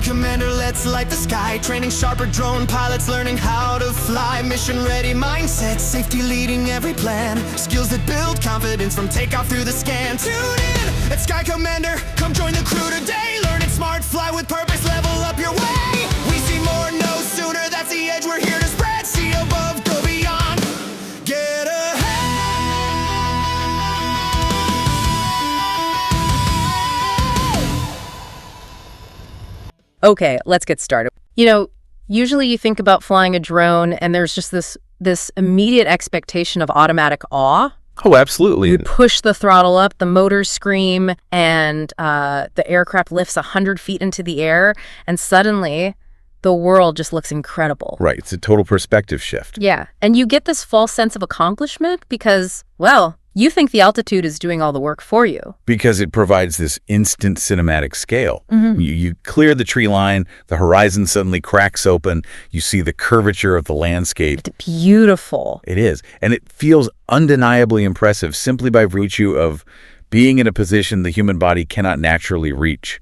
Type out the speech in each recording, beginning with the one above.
Commander, let's light the sky. Training sharper drone pilots, learning how to fly. Mission ready mindset, safety leading every plan. Skills that build confidence from takeoff through the scan. Tune in at Sky Commander, come join the crew today. Learning smart, fly with purpose, level up your way. We see more, no sooner, that's the edge we're here to spread. See above, go beyond, get ahead. Okay, let's get started. Usually you think about flying a drone and there's just this immediate expectation of automatic awe. Oh, absolutely. You push the throttle up, the motors scream, and the aircraft lifts 100 feet into the air, and suddenly the world just looks incredible. Right. It's a total perspective shift. Yeah. And you get this false sense of accomplishment because, well, you think the altitude is doing all the work for you. Because it provides this instant cinematic scale. Mm-hmm. You clear the tree line, the horizon suddenly cracks open, you see the curvature of the landscape. It's beautiful. It is. And it feels undeniably impressive simply by virtue of being in a position the human body cannot naturally reach.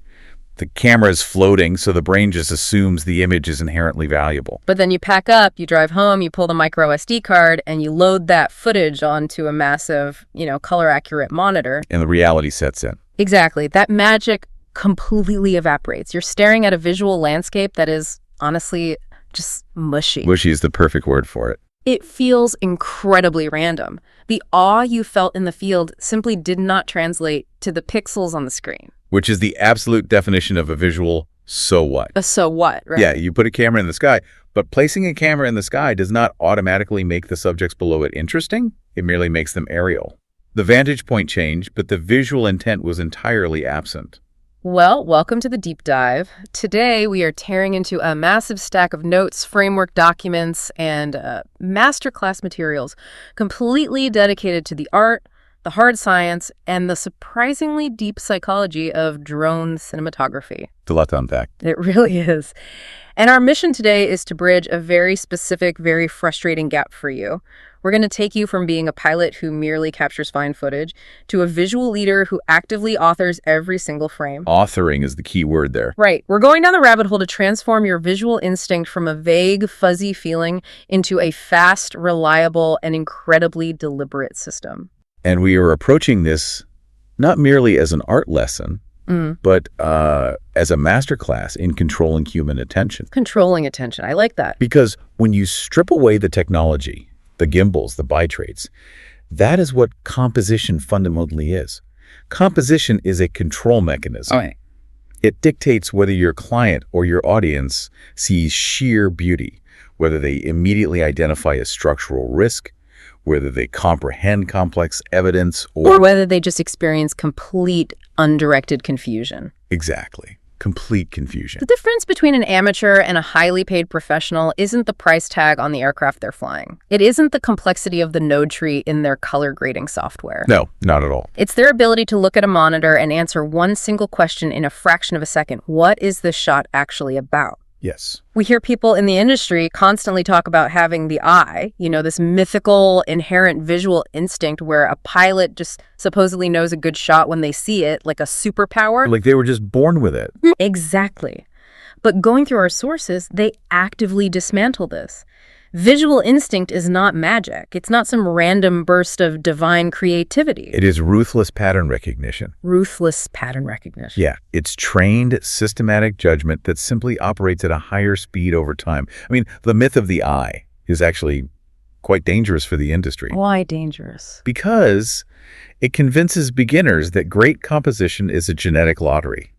The camera is floating, so the brain just assumes the image is inherently valuable. But then you pack up, you drive home, you pull the micro SD card, and you load that footage onto a massive, color-accurate monitor. And the reality sets in. Exactly. That magic completely evaporates. You're staring at a visual landscape that is, honestly, just mushy. Mushy is the perfect word for it. It feels incredibly random. The awe you felt in the field simply did not translate to the pixels on the screen. Which is the absolute definition of a visual so what. A so what, right? Yeah, you put a camera in the sky, but placing a camera in the sky does not automatically make the subjects below it interesting. It merely makes them aerial. The vantage point changed, but the visual intent was entirely absent. Well, welcome to the deep dive. Today, we are tearing into a massive stack of notes, framework documents, and masterclass materials completely dedicated to the art, the hard science, and the surprisingly deep psychology of drone cinematography. It's a lot to unpack. It really is. And our mission today is to bridge a very specific, very frustrating gap for you. We're going to take you from being a pilot who merely captures fine footage to a visual leader who actively authors every single frame. Authoring is the key word there. Right. We're going down the rabbit hole to transform your visual instinct from a vague, fuzzy feeling into a fast, reliable, and incredibly deliberate system. And we are approaching this not merely as an art lesson, but as a masterclass in controlling human attention. Controlling attention. I like that. Because when you strip away the technology, the gimbals, the bitrates, that is what composition fundamentally is. Composition is a control mechanism. Okay. It dictates whether your client or your audience sees sheer beauty, whether they immediately identify a structural risk, whether they comprehend complex evidence, or whether they just experience complete, undirected confusion. Exactly. Complete confusion. The difference between an amateur and a highly paid professional isn't the price tag on the aircraft they're flying. It isn't the complexity of the node tree in their color grading software. No, not at all. It's their ability to look at a monitor and answer one single question in a fraction of a second. What is this shot actually about? Yes. We hear people in the industry constantly talk about having the eye, this mythical, inherent visual instinct where a pilot just supposedly knows a good shot when they see it, like a superpower. Like they were just born with it. Exactly. But going through our sources, they actively dismantle this. Visual instinct is not magic. It's not some random burst of divine creativity. It is ruthless pattern recognition. Ruthless pattern recognition. Yeah, it's trained, systematic judgment that simply operates at a higher speed over time. I mean, the myth of the eye is actually quite dangerous for the industry. Why dangerous? Because it convinces beginners that great composition is a genetic lottery.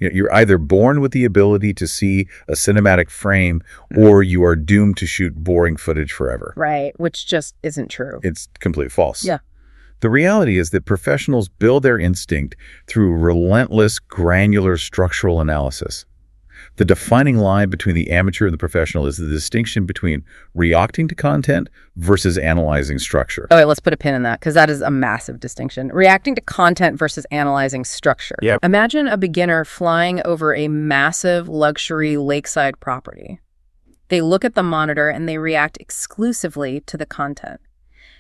You're either born with the ability to see a cinematic frame or you are doomed to shoot boring footage forever. Right, which just isn't true. It's completely false. Yeah. The reality is that professionals build their instinct through relentless, granular structural analysis. The defining line between the amateur and the professional is the distinction between reacting to content versus analyzing structure. Okay, let's put a pin in that because that is a massive distinction. Reacting to content versus analyzing structure. Yeah. Imagine a beginner flying over a massive luxury lakeside property. They look at the monitor and they react exclusively to the content.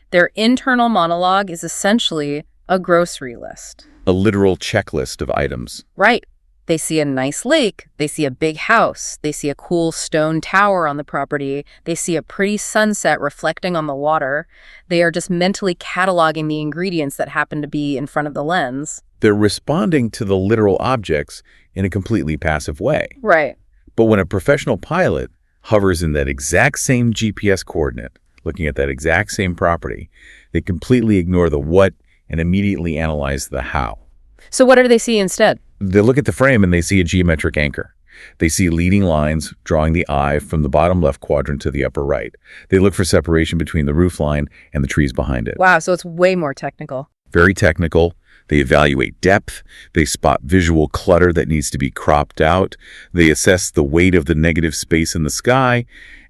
Their internal monologue is essentially a grocery list. A literal checklist of items. Right. They see a nice lake, they see a big house, they see a cool stone tower on the property, they see a pretty sunset reflecting on the water. They are just mentally cataloging the ingredients that happen to be in front of the lens. They're responding to the literal objects in a completely passive way. Right. But when a professional pilot hovers in that exact same GPS coordinate, looking at that exact same property, they completely ignore the what and immediately analyze the how. So what do they see instead? They look at the frame and they see a geometric anchor. They see leading lines drawing the eye from the bottom left quadrant to the upper right. They look for separation between the roof line and the trees behind it. Wow, so it's way more technical. Very technical. They evaluate depth. They spot visual clutter that needs to be cropped out. They assess the weight of the negative space in the sky,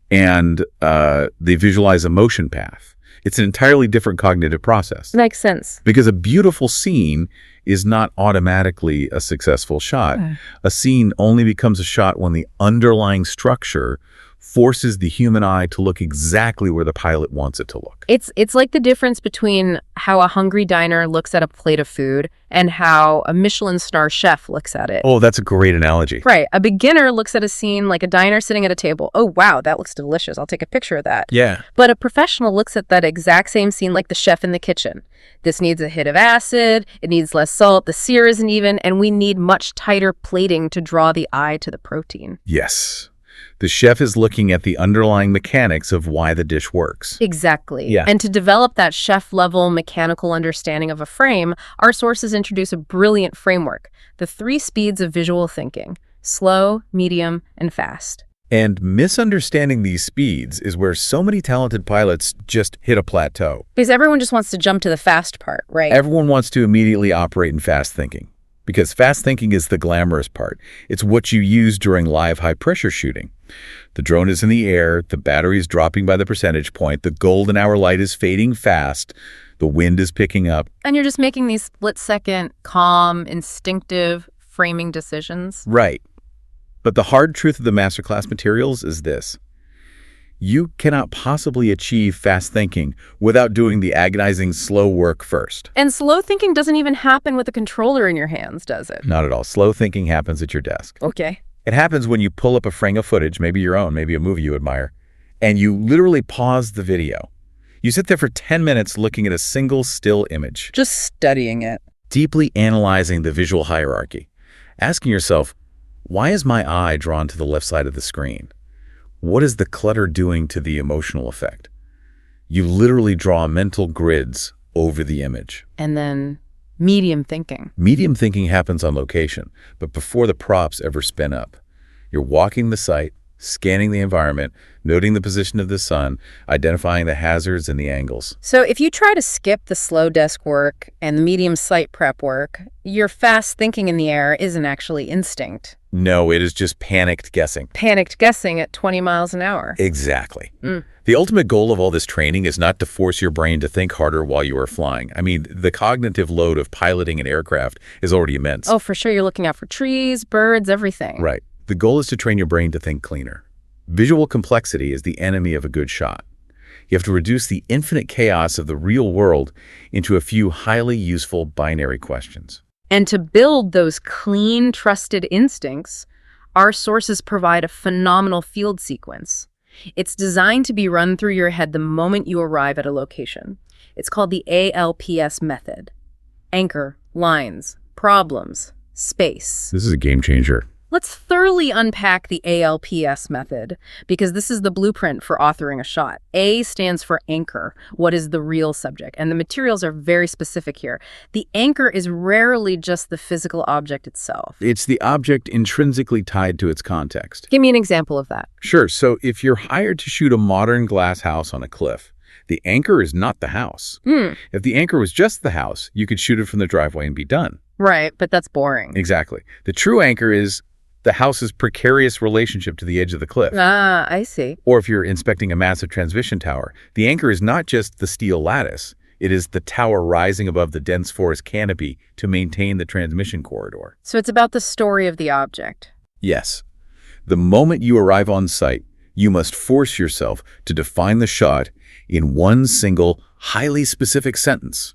and they visualize a motion path. It's an entirely different cognitive process. Makes sense. Because a beautiful scene is not automatically a successful shot. A scene only becomes a shot when the underlying structure forces the human eye to look exactly where the pilot wants it to look. It's like the difference between how a hungry diner looks at a plate of food and how a Michelin star chef looks at it. Oh, that's a great analogy. Right. A beginner looks at a scene like a diner sitting at a table. Oh, wow, that looks delicious. I'll take a picture of that. Yeah. But a professional looks at that exact same scene like the chef in the kitchen. This needs a hit of acid, it needs less salt, the sear isn't even, and we need much tighter plating to draw the eye to the protein. Yes. The chef is looking at the underlying mechanics of why the dish works. Exactly. Yeah. And to develop that chef-level mechanical understanding of a frame, our sources introduce a brilliant framework, the 3 speeds of visual thinking: slow, medium, and fast. And misunderstanding these speeds is where so many talented pilots just hit a plateau. Because everyone just wants to jump to the fast part, right? Everyone wants to immediately operate in fast thinking. Because fast thinking is the glamorous part. It's what you use during live high-pressure shooting. The drone is in the air, the battery is dropping by the percentage point, the golden hour light is fading fast, the wind is picking up. And you're just making these split-second, calm, instinctive framing decisions. Right. But the hard truth of the masterclass materials is this. You cannot possibly achieve fast thinking without doing the agonizing slow work first. And slow thinking doesn't even happen with a controller in your hands, does it? Not at all. Slow thinking happens at your desk. Okay. It happens when you pull up a frame of footage, maybe your own, maybe a movie you admire, and you literally pause the video. You sit there for 10 minutes looking at a single still image, Just studying it. deeply analyzing the visual hierarchy, asking yourself, why is my eye drawn to the left side of the screen? What is the clutter doing to the emotional effect? You literally draw mental grids over the image. And then medium thinking. Medium thinking happens on location, but before the props ever spin up. You're walking the site, scanning the environment, noting the position of the sun, identifying the hazards and the angles. So if you try to skip the slow desk work and the medium site prep work, your fast thinking in the air isn't actually instinct. No, it is just panicked guessing. Panicked guessing at 20 miles an hour. Exactly. The ultimate goal of all this training is not to force your brain to think harder while you are flying. I mean, the cognitive load of piloting an aircraft is already immense. Oh, for sure. You're looking out for trees, birds, everything. Right. The goal is to train your brain to think cleaner. Visual complexity is the enemy of a good shot. You have to reduce the infinite chaos of the real world into a few highly useful binary questions. And to build those clean, trusted instincts, our sources provide a phenomenal field sequence. It's designed to be run through your head the moment you arrive at a location. It's called the ALPS method. Anchor, lines, problems, space. This is a game changer. Let's thoroughly unpack the ALPS method, because this is the blueprint for authoring a shot. A stands for anchor, what is the real subject, and the materials are very specific here. The anchor is rarely just the physical object itself. It's the object intrinsically tied to its context. Give me an example of that. Sure, so if you're hired to shoot a modern glass house on a cliff, the anchor is not the house. If the anchor was just the house, you could shoot it from the driveway and be done. Right, but that's boring. Exactly. The true anchor is the house's precarious relationship to the edge of the cliff. Ah, I see. Or if you're inspecting a massive transmission tower, the anchor is not just the steel lattice. It is the tower rising above the dense forest canopy to maintain the transmission corridor. So it's about the story of the object. Yes. The moment you arrive on site, you must force yourself to define the shot in one single, highly specific sentence.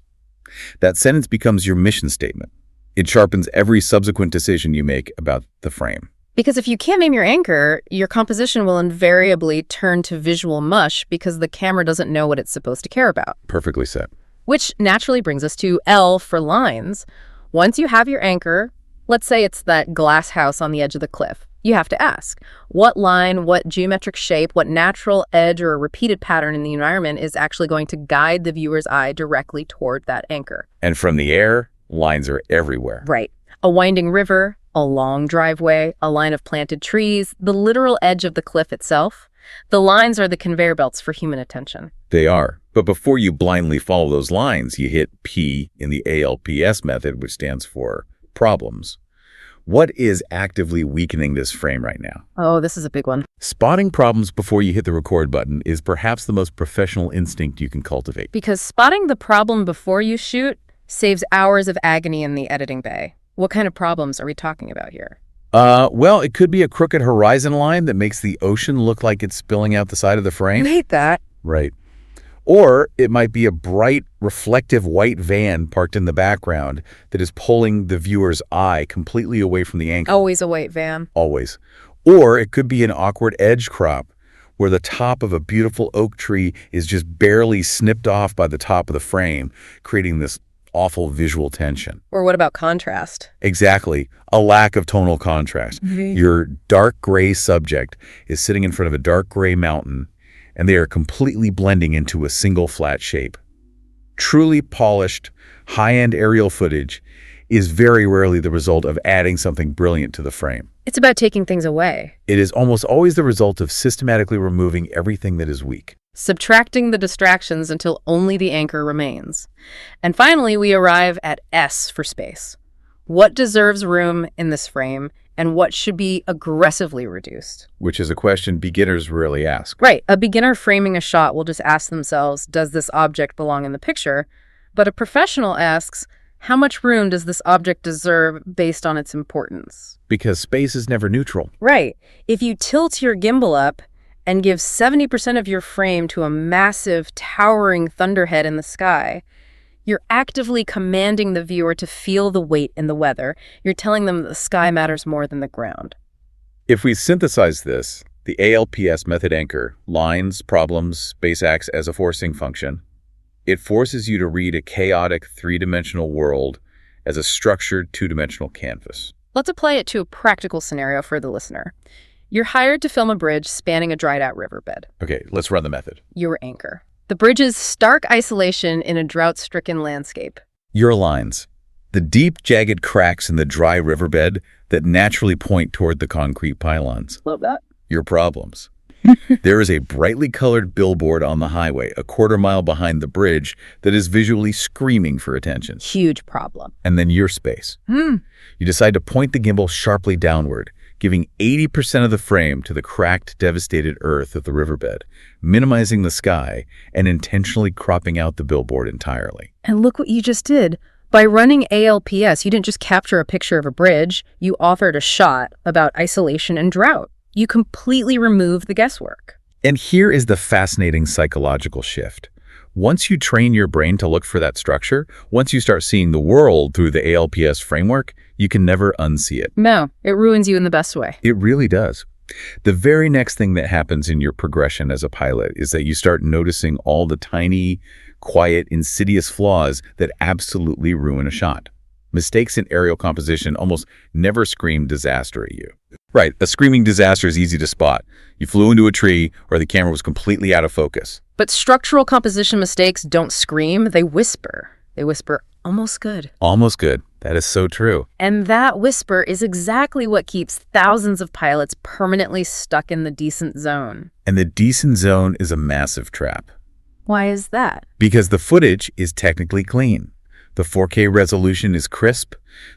That sentence becomes your mission statement. It sharpens every subsequent decision you make about the frame. Because if you can't name your anchor, your composition will invariably turn to visual mush because the camera doesn't know what it's supposed to care about. Perfectly said. Which naturally brings us to L for lines. Once you have your anchor, let's say it's that glass house on the edge of the cliff, you have to ask, what line, what geometric shape, what natural edge or a repeated pattern in the environment is actually going to guide the viewer's eye directly toward that anchor? And from the air, lines are everywhere. Right. A winding river, a long driveway, a line of planted trees, the literal edge of the cliff itself. The lines are the conveyor belts for human attention. They are. But before you blindly follow those lines, you hit P in the ALPS method, which stands for problems. What is actively weakening this frame right now? Oh, this is a big one. Spotting problems before you hit the record button is perhaps the most professional instinct you can cultivate. Because spotting the problem before you shoot saves hours of agony in the editing bay. What kind of problems are we talking about here? Well, it could be a crooked horizon line that makes the ocean look like it's spilling out the side of the frame. You hate that. Right. Or it might be a bright, reflective white van parked in the background that is pulling the viewer's eye completely away from the anchor. Always a white van. Always. Or it could be an awkward edge crop where the top of a beautiful oak tree is just barely snipped off by the top of the frame, creating this awful visual tension. Or what about contrast? Exactly. A lack of tonal contrast. Your dark gray subject is sitting in front of a dark gray mountain, and they are completely blending into a single flat shape. Truly polished, high-end aerial footage is very rarely the result of adding something brilliant to the frame. It's about taking things away. It is almost always the result of systematically removing everything that is weak. Subtracting the distractions until only the anchor remains. And finally, we arrive at S for space. What deserves room in this frame, and what should be aggressively reduced? Which is a question beginners rarely ask. Right. A beginner framing a shot will just ask themselves, does this object belong in the picture? But a professional asks, how much room does this object deserve based on its importance? Because space is never neutral. Right. If you tilt your gimbal up and give 70% of your frame to a massive, towering thunderhead in the sky, you're actively commanding the viewer to feel the weight in the weather. You're telling them that the sky matters more than the ground. If we synthesize this, the ALPS method anchor, lines, problems, space acts as a forcing function, it forces you to read a chaotic three-dimensional world as a structured two-dimensional canvas. Let's apply it to a practical scenario for the listener. You're hired to film a bridge spanning a dried-out riverbed. Okay, let's run the method. Your anchor. The bridge's stark isolation in a drought-stricken landscape. Your lines. The deep, jagged cracks in the dry riverbed that naturally point toward the concrete pylons. Love that. Your problems. There is a brightly colored billboard on the highway, a quarter-mile behind the bridge, that is visually screaming for attention. Huge problem. And then your space. You decide to point the gimbal sharply downward, giving 80% of the frame to the cracked, devastated earth of the riverbed, minimizing the sky, and intentionally cropping out the billboard entirely. And look what you just did. By running ALPS, you didn't just capture a picture of a bridge, you authored a shot about isolation and drought. You completely removed the guesswork. And here is the fascinating psychological shift. Once you train your brain to look for that structure, once you start seeing the world through the ALPS framework, you can never unsee it. No, it ruins you in the best way. It really does. The very next thing that happens in your progression as a pilot is that you start noticing all the tiny, quiet, insidious flaws that absolutely ruin a shot. Mistakes in aerial composition almost never scream disaster at you. Right, a screaming disaster is easy to spot. You flew into a tree or the camera was completely out of focus. But structural composition mistakes don't scream, they whisper. They whisper, almost good. Almost good. That is so true. And that whisper is exactly what keeps thousands of pilots permanently stuck in the decent zone. And the decent zone is a massive trap. Why is that? Because the footage is technically clean. The 4K resolution is crisp,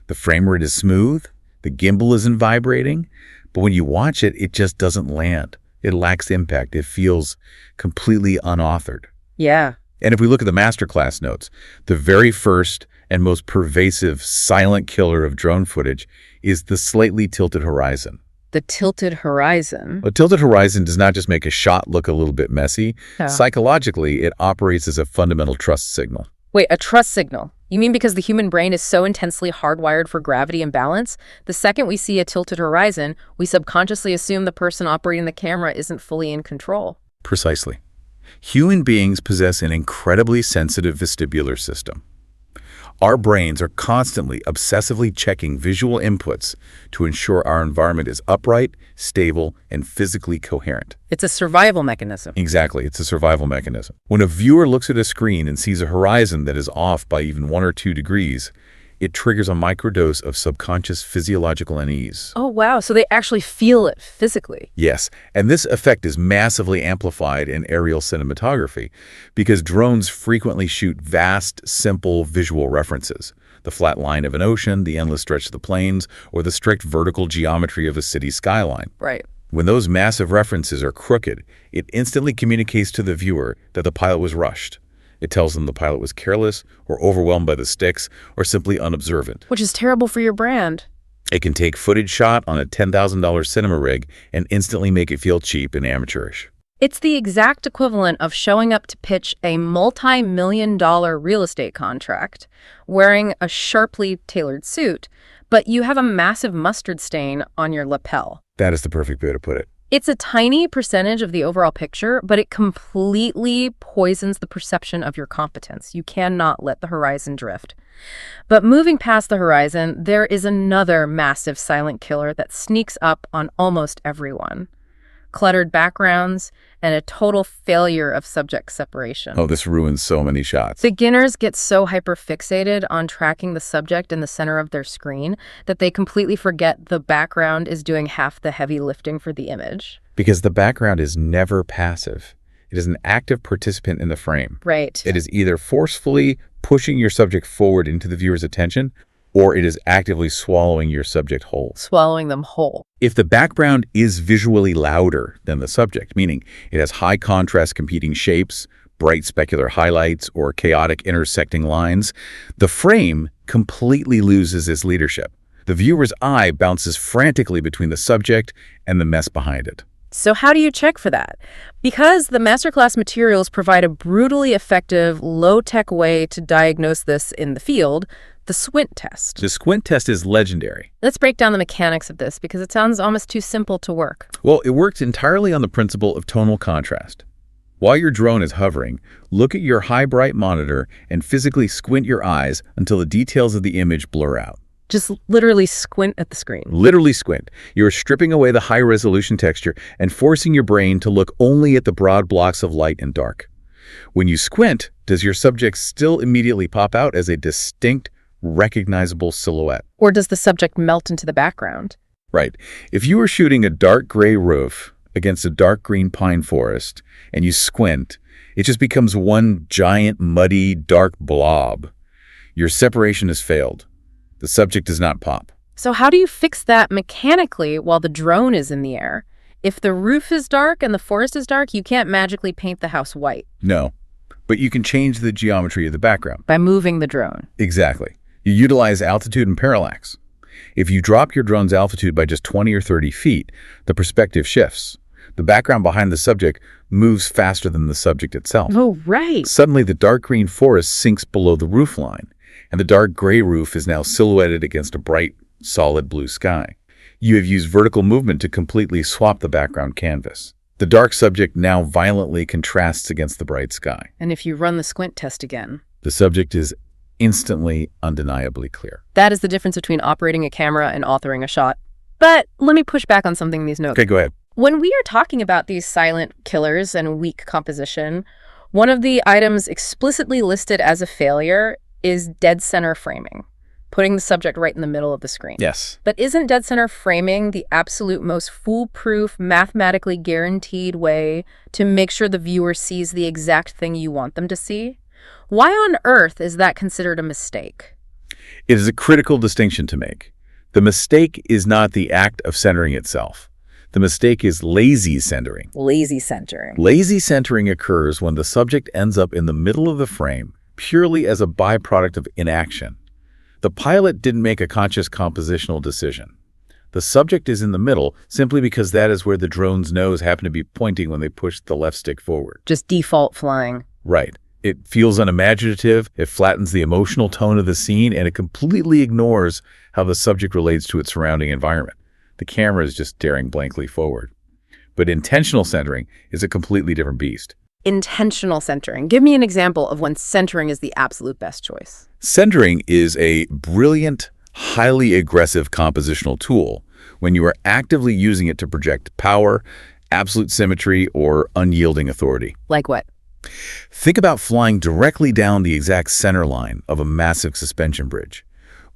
the frame rate is smooth, the gimbal isn't vibrating, but when you watch it, it just doesn't land. It lacks impact. It feels completely unauthored. Yeah. And if we look at the masterclass notes, the very first and most pervasive silent killer of drone footage is the slightly tilted horizon. The tilted horizon. A tilted horizon does not just make a shot look a little bit messy. Yeah. Psychologically, it operates as a fundamental trust signal. Wait, a trust signal. You mean because the human brain is so intensely hardwired for gravity and balance, the second we see a tilted horizon, we subconsciously assume the person operating the camera isn't fully in control? Precisely. Human beings possess an incredibly sensitive vestibular system. Our brains are constantly, obsessively checking visual inputs to ensure our environment is upright, stable, and physically coherent. It's a survival mechanism. Exactly, it's a survival mechanism. When a viewer looks at a screen and sees a horizon that is off by even 1 or 2 degrees, it triggers a microdose of subconscious physiological unease. Oh, wow. So they actually feel it physically. Yes, and this effect is massively amplified in aerial cinematography because drones frequently shoot vast, simple visual references. The flat line of an ocean, the endless stretch of the plains, or the strict vertical geometry of a city skyline. Right. When those massive references are crooked, it instantly communicates to the viewer that the pilot was rushed. It tells them the pilot was careless or overwhelmed by the sticks or simply unobservant. Which is terrible for your brand. It can take footage shot on a $10,000 cinema rig and instantly make it feel cheap and amateurish. It's the exact equivalent of showing up to pitch a multi-million-dollar real estate contract, wearing a sharply tailored suit, but you have a massive mustard stain on your lapel. That is the perfect way to put it. It's a tiny percentage of the overall picture, but it completely poisons the perception of your competence. You cannot let the horizon drift. But moving past the horizon, there is another massive silent killer that sneaks up on almost everyone. Cluttered backgrounds and a total failure of subject separation. Oh, this ruins so many shots. Beginners get so hyper-fixated on tracking the subject in the center of their screen that they completely forget the background is doing half the heavy lifting for the image. Because the background is never passive. It is an active participant in the frame. Right. It is either forcefully pushing your subject forward into the viewer's attention, or it is actively swallowing your subject whole. Swallowing them whole. If the background is visually louder than the subject, meaning it has high contrast competing shapes, bright specular highlights, or chaotic intersecting lines, the frame completely loses its leadership. The viewer's eye bounces frantically between the subject and the mess behind it. So how do you check for that? Because the masterclass materials provide a brutally effective, low-tech way to diagnose this in the field, the squint test. The squint test is legendary. Let's break down the mechanics of this because it sounds almost too simple to work. Well, it works entirely on the principle of tonal contrast. While your drone is hovering, look at your high bright monitor and physically squint your eyes until the details of the image blur out. Just literally squint at the screen. Literally squint. You're stripping away the high-resolution texture and forcing your brain to look only at the broad blocks of light and dark. When you squint, does your subject still immediately pop out as a distinct, recognizable silhouette? Or does the subject melt into the background? Right. If you were shooting a dark gray roof against a dark green pine forest and you squint, it just becomes one giant, muddy, dark blob. Your separation has failed. The subject does not pop. So how do you fix that mechanically while the drone is in the air? If the roof is dark and the forest is dark, you can't magically paint the house white. No, but you can change the geometry of the background. By moving the drone. Exactly. You utilize altitude and parallax. If you drop your drone's altitude by just 20 or 30 feet, the perspective shifts. The background behind the subject moves faster than the subject itself. Oh, right. Suddenly, the dark green forest sinks below the roof line, and the dark gray roof is now silhouetted against a bright, solid blue sky. You have used vertical movement to completely swap the background canvas. The dark subject now violently contrasts against the bright sky. And if you run the squint test again, The subject is instantly, undeniably clear. that is the difference between operating a camera and authoring a shot. But let me push back on something in these notes. Okay, go ahead. When we are talking about these silent killers and weak composition, one of the items explicitly listed as a failure is dead center framing, putting the subject right in the middle of the screen. Yes. But isn't dead center framing the absolute most foolproof, mathematically guaranteed way to make sure the viewer sees the exact thing you want them to see? Why on earth is that considered a mistake? It is a critical distinction to make. The mistake is not the act of centering itself. The mistake is lazy centering. Lazy centering. Lazy centering occurs when the subject ends up in the middle of the frame purely as a byproduct of inaction. The pilot didn't make a conscious compositional decision. The subject is in the middle simply because that is where the drone's nose happened to be pointing when they pushed the left stick forward. Just default flying. Right. It feels unimaginative, it flattens the emotional tone of the scene, and it completely ignores how the subject relates to its surrounding environment. The camera is just staring blankly forward. But intentional centering is a completely different beast. Intentional centering. Give me an example of when centering is the absolute best choice. Centering is a brilliant, highly aggressive compositional tool when you are actively using it to project power, absolute symmetry, or unyielding authority. Like what? Think about flying directly down the exact center line of a massive suspension bridge,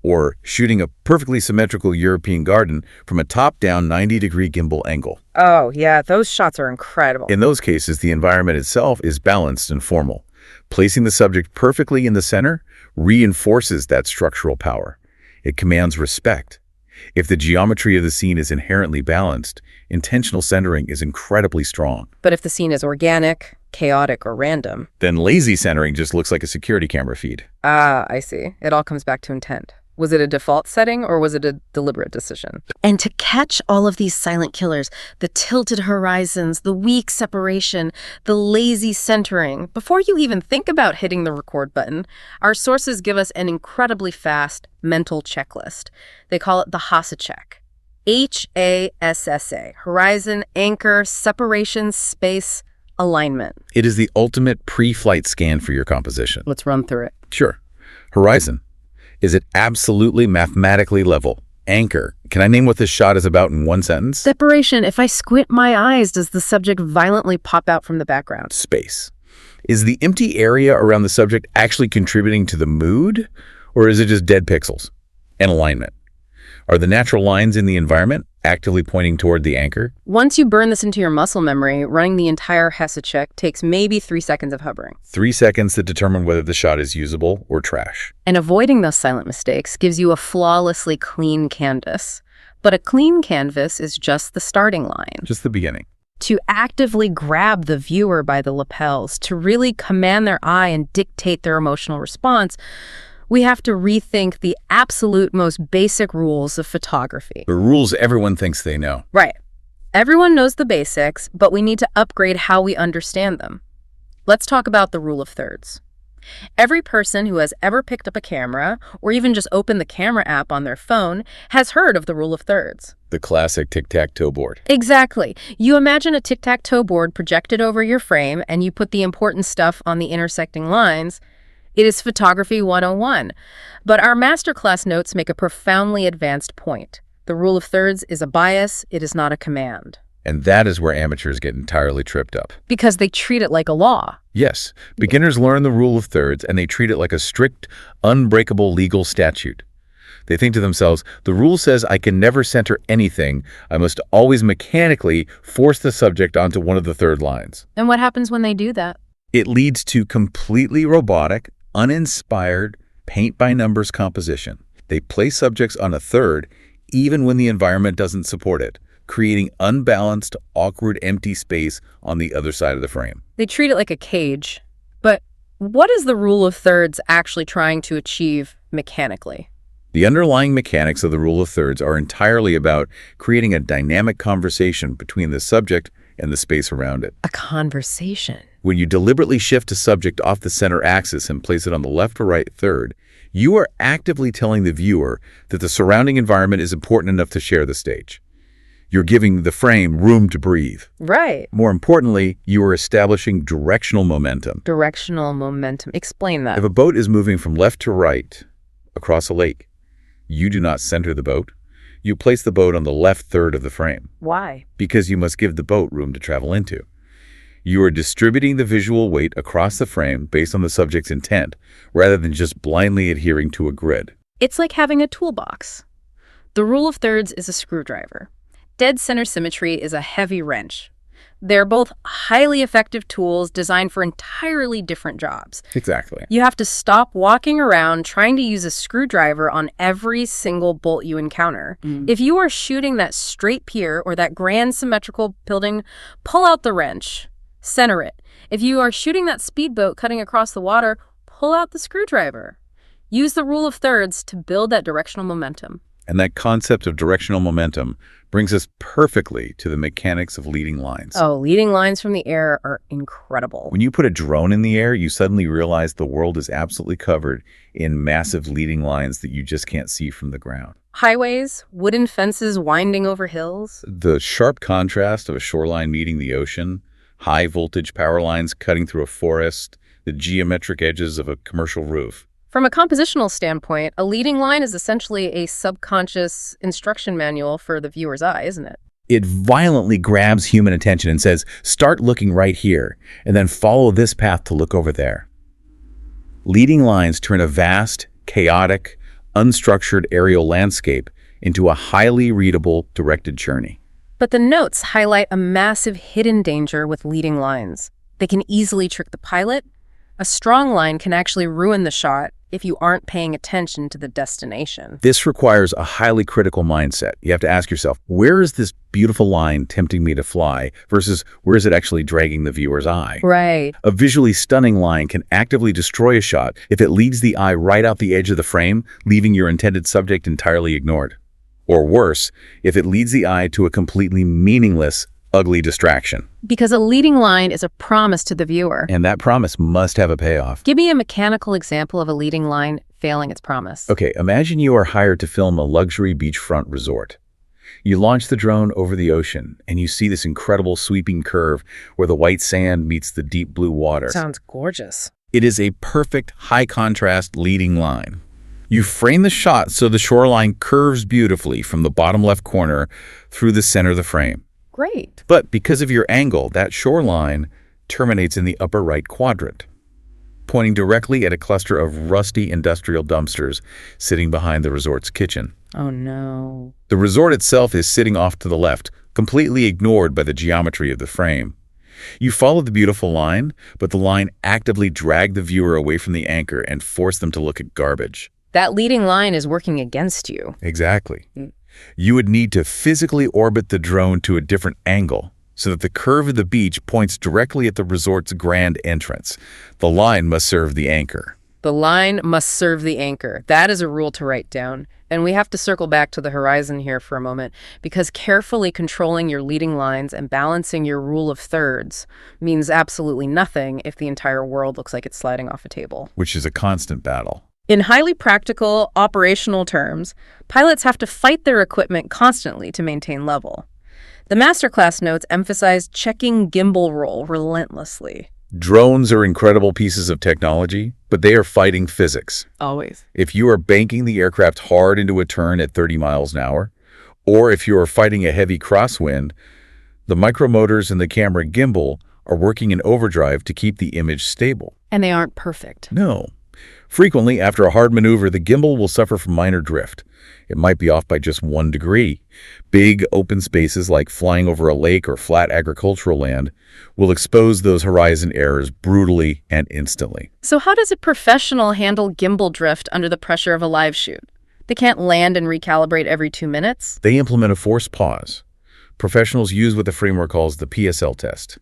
or shooting a perfectly symmetrical European garden from a top-down 90-degree gimbal angle. Oh, yeah, those shots are incredible. In those cases, the environment itself is balanced and formal. Placing the subject perfectly in the center reinforces that structural power. It commands respect. If the geometry of the scene is inherently balanced, intentional centering is incredibly strong. But if the scene is organic, chaotic, or random, Then lazy centering just looks like a security camera feed. I see. It all comes back to intent. Was it a default setting or was it a deliberate decision? And to catch all of these silent killers, the tilted horizons, the weak separation, the lazy centering, before you even think about hitting the record button, our sources give us an incredibly fast mental checklist. They call it the HASA check. HASSA, horizon, anchor, separation, space, alignment. It is the ultimate pre-flight scan for your composition. Let's run through it. Sure. Horizon. Is it absolutely mathematically level? Anchor. Can I name what this shot is about in one sentence? Separation. If I squint my eyes, does the subject violently pop out from the background? Space. Is the empty area around the subject actually contributing to the mood, or is it just dead pixels? And alignment. Are the natural lines in the environment actively pointing toward the anchor? Once you burn this into your muscle memory, running the entire HASA check takes maybe 3 seconds of hovering. 3 seconds to determine whether the shot is usable or trash. And avoiding those silent mistakes gives you a flawlessly clean canvas. But a clean canvas is just the starting line. Just the beginning. To actively grab the viewer by the lapels, to really command their eye and dictate their emotional response, we have to rethink the absolute most basic rules of photography. The rules everyone thinks they know. Right. Everyone knows the basics, but we need to upgrade how we understand them. Let's talk about the rule of thirds. Every person who has ever picked up a camera, or even just opened the camera app on their phone, has heard of the rule of thirds. The classic tic-tac-toe board. Exactly. You imagine a tic-tac-toe board projected over your frame, and you put the important stuff on the intersecting lines. It is photography 101. But our masterclass notes make a profoundly advanced point. The rule of thirds is a bias, it is not a command. And that is where amateurs get entirely tripped up. Because they treat it like a law. Yes, beginners learn the rule of thirds and they treat it like a strict, unbreakable legal statute. They think to themselves, the rule says I can never center anything. I must always mechanically force the subject onto one of the third lines. And what happens when they do that? It leads to completely robotic, uninspired, paint-by-numbers composition. They place subjects on a third even when the environment doesn't support it, creating unbalanced, awkward, empty space on the other side of the frame. They treat it like a cage. But what is the rule of thirds actually trying to achieve mechanically? The underlying mechanics of the rule of thirds are entirely about creating a dynamic conversation between the subject and the space around it. A conversation. When you deliberately shift a subject off the center axis and place it on the left or right third, you are actively telling the viewer that the surrounding environment is important enough to share the stage. You're giving the frame room to breathe. Right. More importantly, you are establishing directional momentum. Directional momentum. Explain that. If a boat is moving from left to right across a lake, you do not center the boat. You place the boat on the left third of the frame. Why? Because you must give the boat room to travel into. You are distributing the visual weight across the frame based on the subject's intent, rather than just blindly adhering to a grid. It's like having a toolbox. The rule of thirds is a screwdriver. Dead center symmetry is a heavy wrench. They're both highly effective tools designed for entirely different jobs. Exactly. You have to stop walking around trying to use a screwdriver on every single bolt you encounter. If you are shooting that straight pier or that grand symmetrical building, pull out the wrench, center it. If you are shooting that speedboat cutting across the water, pull out the screwdriver. Use the rule of thirds to build that directional momentum. And that concept of directional momentum brings us perfectly to the mechanics of leading lines. Oh, leading lines from the air are incredible. When you put a drone in the air, you suddenly realize the world is absolutely covered in massive leading lines that you just can't see from the ground. Highways, wooden fences winding over hills. The sharp contrast of a shoreline meeting the ocean, high voltage power lines cutting through a forest, the geometric edges of a commercial roof. From a compositional standpoint, a leading line is essentially a subconscious instruction manual for the viewer's eye, isn't it? It violently grabs human attention and says, start looking right here, and then follow this path to look over there. Leading lines turn a vast, chaotic, unstructured aerial landscape into a highly readable, directed journey. But the notes highlight a massive hidden danger with leading lines. They can easily trick the pilot. A strong line can actually ruin the shot if you aren't paying attention to the destination. This requires a highly critical mindset. You have to ask yourself, where is this beautiful line tempting me to fly versus where is it actually dragging the viewer's eye? Right. A visually stunning line can actively destroy a shot if it leads the eye right out the edge of the frame, leaving your intended subject entirely ignored. Or worse, if it leads the eye to a completely meaningless, ugly distraction. Because a leading line is a promise to the viewer. And that promise must have a payoff. Give me a mechanical example of a leading line failing its promise. Okay, imagine you are hired to film a luxury beachfront resort. You launch the drone over the ocean, and you see this incredible sweeping curve where the white sand meets the deep blue water. Sounds gorgeous. It is a perfect, high-contrast leading line. You frame the shot so the shoreline curves beautifully from the bottom left corner through the center of the frame. Great. But because of your angle, that shoreline terminates in the upper right quadrant, pointing directly at a cluster of rusty industrial dumpsters sitting behind the resort's kitchen. Oh, no. The resort itself is sitting off to the left, completely ignored by the geometry of the frame. You follow the beautiful line, but the line actively dragged the viewer away from the anchor and forced them to look at garbage. That leading line is working against you. Exactly. You would need to physically orbit the drone to a different angle so that the curve of the beach points directly at the resort's grand entrance. The line must serve the anchor. The line must serve the anchor. That is a rule to write down. And we have to circle back to the horizon here for a moment, because carefully controlling your leading lines and balancing your rule of thirds means absolutely nothing if the entire world looks like it's sliding off a table. Which is a constant battle. In highly practical, operational terms, pilots have to fight their equipment constantly to maintain level. The masterclass notes emphasize checking gimbal roll relentlessly. Drones are incredible pieces of technology, but they are fighting physics. Always. If you are banking the aircraft hard into a turn at 30 miles an hour, or if you are fighting a heavy crosswind, the micromotors in the camera gimbal are working in overdrive to keep the image stable. And they aren't perfect. No. Frequently, after a hard maneuver, the gimbal will suffer from minor drift. It might be off by just 1 degree. Big open spaces like flying over a lake or flat agricultural land will expose those horizon errors brutally and instantly. So how does a professional handle gimbal drift under the pressure of a live shoot? They can't land and recalibrate every 2 minutes? They implement a forced pause. Professionals use what the framework calls the PSL test.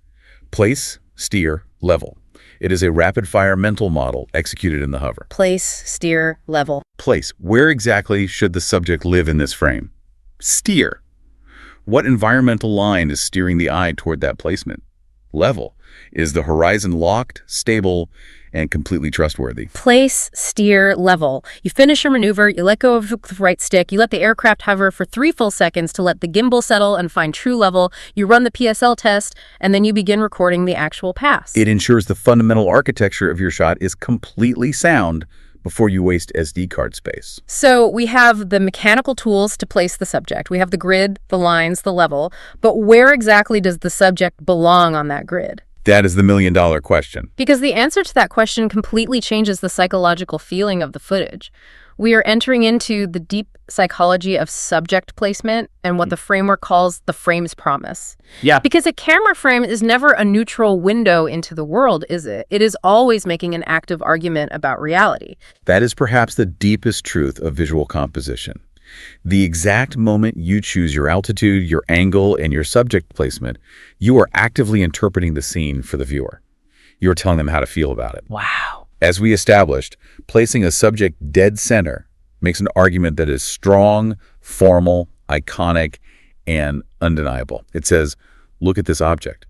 Place, steer, level. It is a rapid-fire mental model executed in the hover. Place, steer, level. Place. Where exactly should the subject live in this frame? Steer. What environmental line is steering the eye toward that placement? Level. Is the horizon locked, stable, and completely trustworthy? Place, steer, level. You finish your maneuver, you let go of the right stick, you let the aircraft hover for 3 full seconds to let the gimbal settle and find true level, you run the PSL test, and then you begin recording the actual pass. It ensures the fundamental architecture of your shot is completely sound before you waste SD card space. So we have the mechanical tools to place the subject. We have the grid, the lines, the level, but where exactly does the subject belong on that grid? That is the million-dollar question. Because the answer to that question completely changes the psychological feeling of the footage. We are entering into the deep psychology of subject placement and what the framework calls the frame's promise. Yeah. Because a camera frame is never a neutral window into the world, is it? It is always making an active argument about reality. That is perhaps the deepest truth of visual composition. The exact moment you choose your altitude, your angle, and your subject placement, you are actively interpreting the scene for the viewer. You're telling them how to feel about it. Wow. As we established, placing a subject dead center makes an argument that is strong, formal, iconic, and undeniable. It says, look at this object.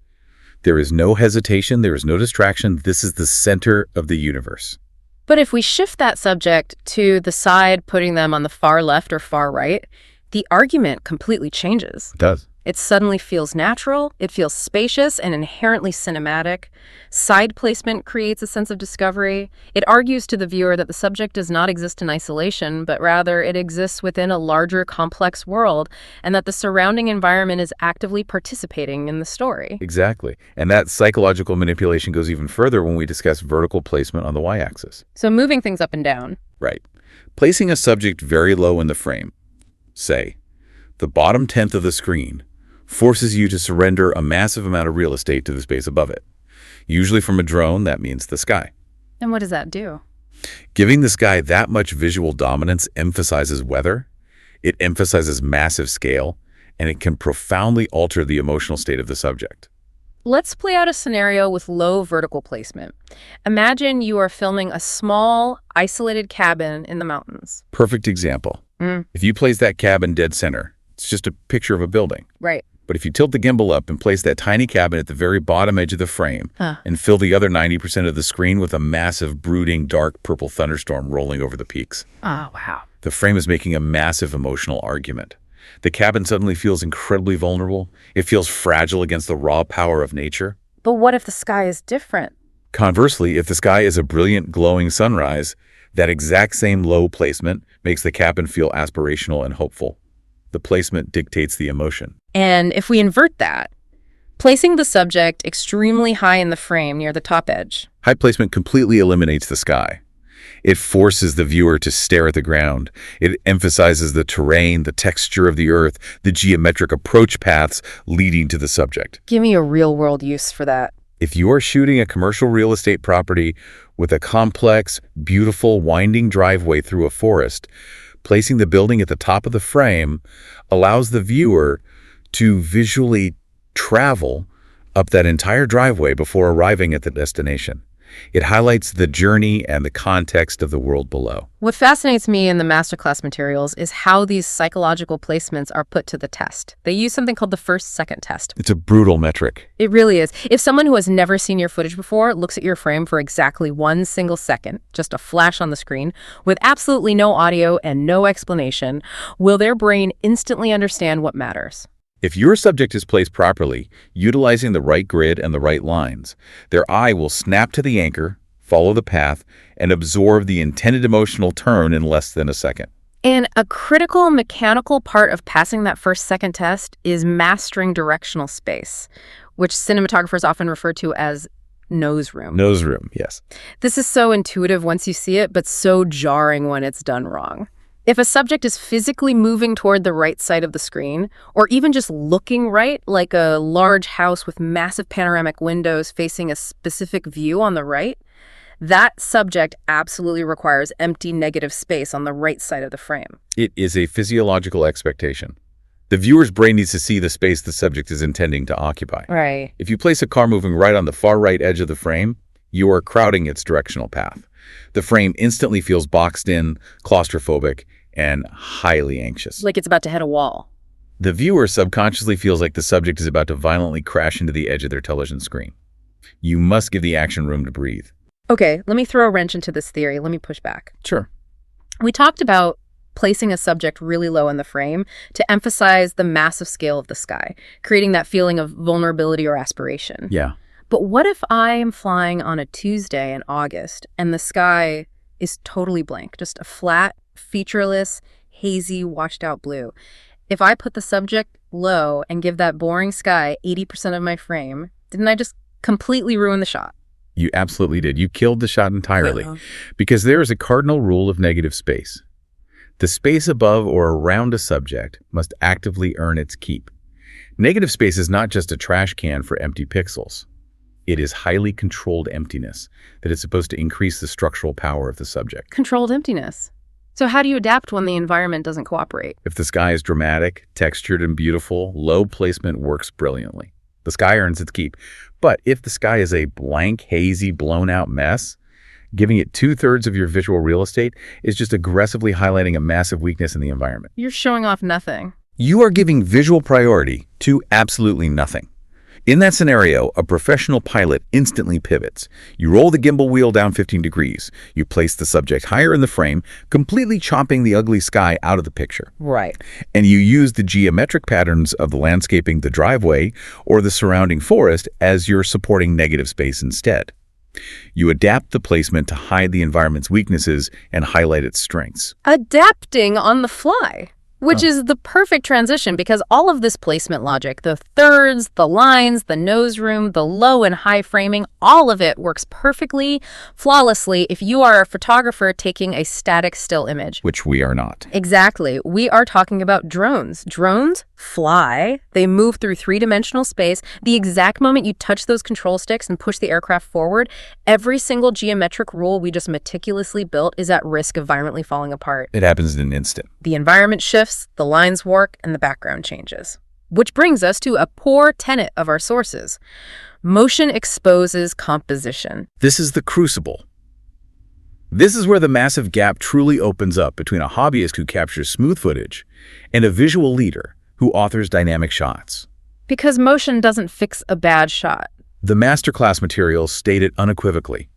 There is no hesitation, there is no distraction. This is the center of the universe. But if we shift that subject to the side, putting them on the far left or far right, the argument completely changes. It does. It suddenly feels natural, it feels spacious and inherently cinematic. Side placement creates a sense of discovery. It argues to the viewer that the subject does not exist in isolation, but rather it exists within a larger, complex world, and that the surrounding environment is actively participating in the story. Exactly. And that psychological manipulation goes even further when we discuss vertical placement on the y-axis. So moving things up and down. Right. Placing a subject very low in the frame, say, the bottom tenth of the screen, forces you to surrender a massive amount of real estate to the space above it. Usually from a drone, that means the sky. And what does that do? Giving the sky that much visual dominance emphasizes weather, it emphasizes massive scale, and it can profoundly alter the emotional state of the subject. Let's play out a scenario with low vertical placement. Imagine you are filming a small, isolated cabin in the mountains. Perfect example. If you place that cabin dead center, it's just a picture of a building. Right. But if you tilt the gimbal up and place that tiny cabin at the very bottom edge of the frame and fill the other 90% of the screen with a massive, brooding, dark purple thunderstorm rolling over the peaks. Oh, wow. The frame is making a massive emotional argument. The cabin suddenly feels incredibly vulnerable. It feels fragile against the raw power of nature. But what if the sky is different? Conversely, if the sky is a brilliant, glowing sunrise, that exact same low placement makes the cabin feel aspirational and hopeful. The placement dictates the emotion. And if we invert that, placing the subject extremely high in the frame near the top edge. High placement completely eliminates the sky. It forces the viewer to stare at the ground. It emphasizes the terrain, the texture of the earth, the geometric approach paths leading to the subject. Give me a real-world use for that. If you are shooting a commercial real estate property with a complex, beautiful, winding driveway through a forest, placing the building at the top of the frame allows the viewer to visually travel up that entire driveway before arriving at the destination. It highlights the journey and the context of the world below. What fascinates me in the masterclass materials is how these psychological placements are put to the test. They use something called the first-second test. It's a brutal metric. It really is. If someone who has never seen your footage before looks at your frame for exactly 1 single second, just a flash on the screen, with absolutely no audio and no explanation, will their brain instantly understand what matters? If your subject is placed properly, utilizing the right grid and the right lines, their eye will snap to the anchor, follow the path, and absorb the intended emotional turn in less than a second. And a critical mechanical part of passing that first-second test is mastering directional space, which cinematographers often refer to as nose room. Nose room, yes. This is so intuitive once you see it, but so jarring when it's done wrong. If a subject is physically moving toward the right side of the screen, or even just looking right, like a large house with massive panoramic windows facing a specific view on the right, that subject absolutely requires empty negative space on the right side of the frame. It is a physiological expectation. The viewer's brain needs to see the space the subject is intending to occupy. Right. If you place a car moving right on the far right edge of the frame, you are crowding its directional path. The frame instantly feels boxed in, claustrophobic, and highly anxious. Like it's about to hit a wall. The viewer subconsciously feels like the subject is about to violently crash into the edge of their television screen. You must give the action room to breathe. Okay, let me throw a wrench into this theory. Let me push back. Sure. We talked about placing a subject really low in the frame to emphasize the massive scale of the sky, creating that feeling of vulnerability or aspiration. Yeah. But what if I am flying on a Tuesday in August and the sky is totally blank, just a flat, featureless, hazy, washed out blue? If I put the subject low and give that boring sky 80% of my frame, didn't I just completely ruin the shot? You absolutely did. You killed the shot entirely. Because there is a cardinal rule of negative space. The space above or around a subject must actively earn its keep. Negative space is not just a trash can for empty pixels. It is highly controlled emptiness that is supposed to increase the structural power of the subject. Controlled emptiness. So how do you adapt when the environment doesn't cooperate? If the sky is dramatic, textured, and beautiful, low placement works brilliantly. The sky earns its keep. But if the sky is a blank, hazy, blown-out mess, Giving it 2/3 of your visual real estate is just aggressively highlighting a massive weakness in the environment. You're showing off nothing. You are giving visual priority to absolutely nothing. In that scenario, a professional pilot instantly pivots. You roll the gimbal wheel down 15 degrees. You place the subject higher in the frame, completely chopping the ugly sky out of the picture. Right. And you use the geometric patterns of the landscaping, the driveway, or the surrounding forest as your supporting negative space instead. You adapt the placement to hide the environment's weaknesses and highlight its strengths. Adapting on the fly. Which is the perfect transition because all of this placement logic, the thirds, the lines, the nose room, the low and high framing, all of it works perfectly, flawlessly if you are a photographer taking a static still image. Which we are not. Exactly. We are talking about drones. Drones fly. They move through three-dimensional space. The exact moment you touch those control sticks and push the aircraft forward, every single geometric rule we just meticulously built is at risk of violently falling apart. It happens in an instant. The environment shifts, the lines warp, and the background changes. Which brings us to a core tenet of our sources. Motion exposes composition. This is the crucible. This is where the massive gap truly opens up between a hobbyist who captures smooth footage and a visual leader who authors dynamic shots. Because motion doesn't fix a bad shot. The masterclass materials state it unequivocally.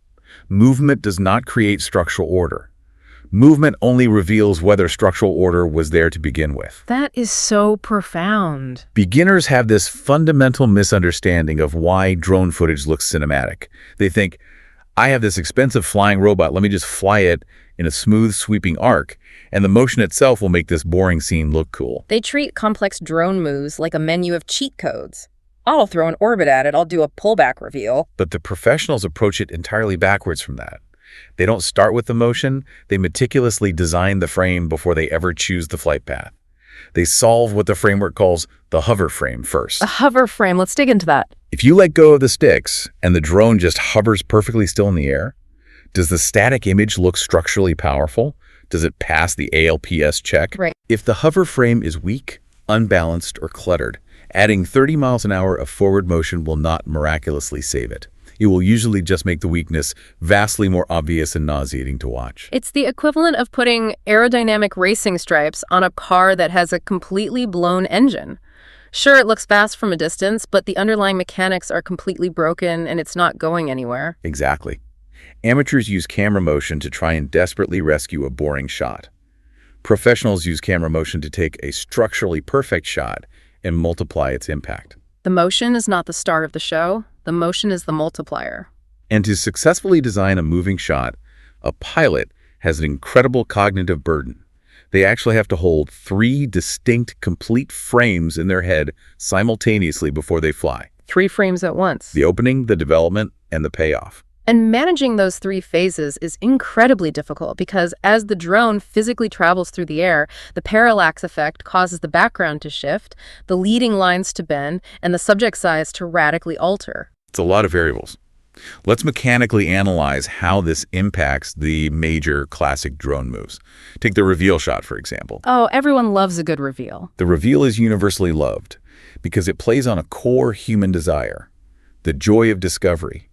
Movement does not create structural order. Movement only reveals whether structural order was there to begin with. That is so profound. Beginners have this fundamental misunderstanding of why drone footage looks cinematic. They think, I have this expensive flying robot, let me just fly it in a smooth, sweeping arc, and the motion itself will make this boring scene look cool. They treat complex drone moves like a menu of cheat codes. I'll throw an orbit at it, I'll do a pullback reveal. But the professionals approach it entirely backwards from that. They don't start with the motion, they meticulously design the frame before they ever choose the flight path. They solve what the framework calls the hover frame first. A hover frame, let's dig into that. If you let go of the sticks and the drone just hovers perfectly still in the air, does the static image look structurally powerful? Does it pass the ALPS check? Right. If the hover frame is weak, unbalanced, or cluttered, adding 30 miles an hour of forward motion will not miraculously save it. It will usually just make the weakness vastly more obvious and nauseating to watch. It's the equivalent of putting aerodynamic racing stripes on a car that has a completely blown engine. Sure, it looks fast from a distance, but the underlying mechanics are completely broken and it's not going anywhere. Exactly. Amateurs use camera motion to try and desperately rescue a boring shot. Professionals use camera motion to take a structurally perfect shot and multiply its impact. The motion is not the star of the show. The motion is the multiplier. And to successfully design a moving shot, a pilot has an incredible cognitive burden. They actually have to hold 3 distinct, complete frames in their head simultaneously before they fly. 3 frames at once. The opening, the development, and the payoff. And managing those 3 phases is incredibly difficult because as the drone physically travels through the air, the parallax effect causes the background to shift, the leading lines to bend, and the subject size to radically alter. It's a lot of variables. Let's mechanically analyze how this impacts the major classic drone moves. Take the reveal shot, for example. Oh, everyone loves a good reveal. The reveal is universally loved because it plays on a core human desire, the joy of discovery.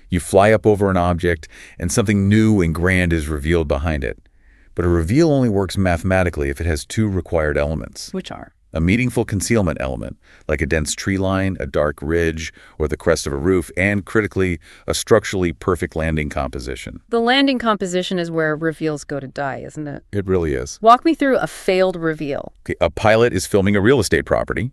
You fly up over an object, and something new and grand is revealed behind it. But a reveal only works mathematically if it has 2 required elements. Which are? A meaningful concealment element, like a dense tree line, a dark ridge, or the crest of a roof, and, critically, a structurally perfect landing composition. The landing composition is where reveals go to die, isn't it? It really is. Walk me through a failed reveal. Okay, a pilot is filming a real estate property.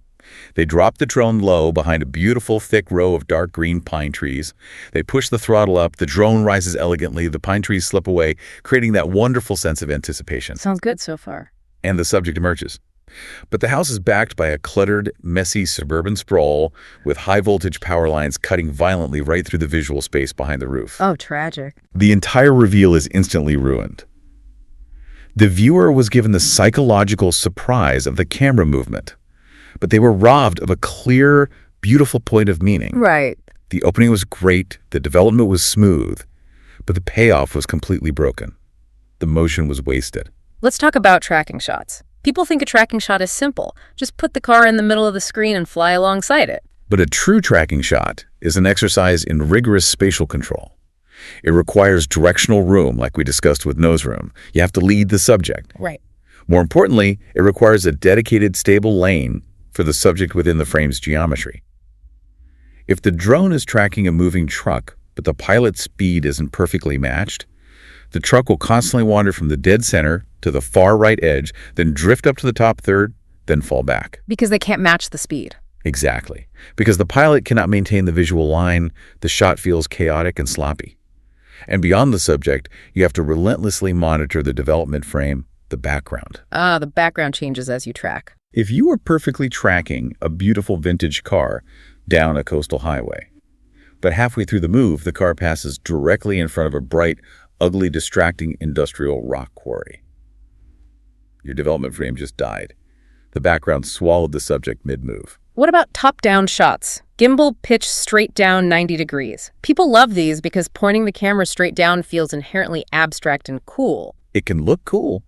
They drop the drone low behind a beautiful thick row of dark green pine trees. They push the throttle up, the drone rises elegantly, the pine trees slip away, creating that wonderful sense of anticipation. Sounds good so far. And the subject emerges. But the house is backed by a cluttered, messy suburban sprawl with high-voltage power lines cutting violently right through the visual space behind the roof. Oh, tragic. The entire reveal is instantly ruined. The viewer was given the psychological surprise of the camera movement, but they were robbed of a clear, beautiful point of meaning. Right. The opening was great, the development was smooth, but the payoff was completely broken. The motion was wasted. Let's talk about tracking shots. People think a tracking shot is simple. Just put the car in the middle of the screen and fly alongside it. But a true tracking shot is an exercise in rigorous spatial control. It requires directional room, like we discussed with nose room. You have to lead the subject. Right. More importantly, it requires a dedicated, stable lane for the subject within the frame's geometry. If the drone is tracking a moving truck, but the pilot's speed isn't perfectly matched, the truck will constantly wander from the dead center to the far right edge, then drift up to the top third, then fall back. Because they can't match the speed. Exactly. Because the pilot cannot maintain the visual line, the shot feels chaotic and sloppy. And beyond the subject, you have to relentlessly monitor the development frame, the background. The background changes as you track. If you are perfectly tracking a beautiful vintage car down a coastal highway, but halfway through the move, the car passes directly in front of a bright, ugly, distracting industrial rock quarry, your development frame just died. The background swallowed the subject mid-move. What about top-down shots? Gimbal pitch straight down 90 degrees. People love these because pointing the camera straight down feels inherently abstract and cool. It can look cool,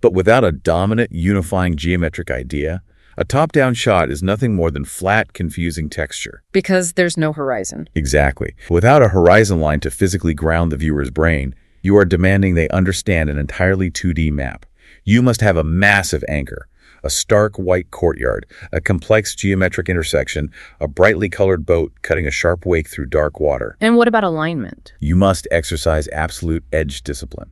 but without a dominant, unifying geometric idea, a top-down shot is nothing more than flat, confusing texture. Because there's no horizon. Exactly. Without a horizon line to physically ground the viewer's brain, you are demanding they understand an entirely 2D map. You must have a massive anchor, a stark white courtyard, a complex geometric intersection, a brightly colored boat cutting a sharp wake through dark water. And what about alignment? You must exercise absolute edge discipline.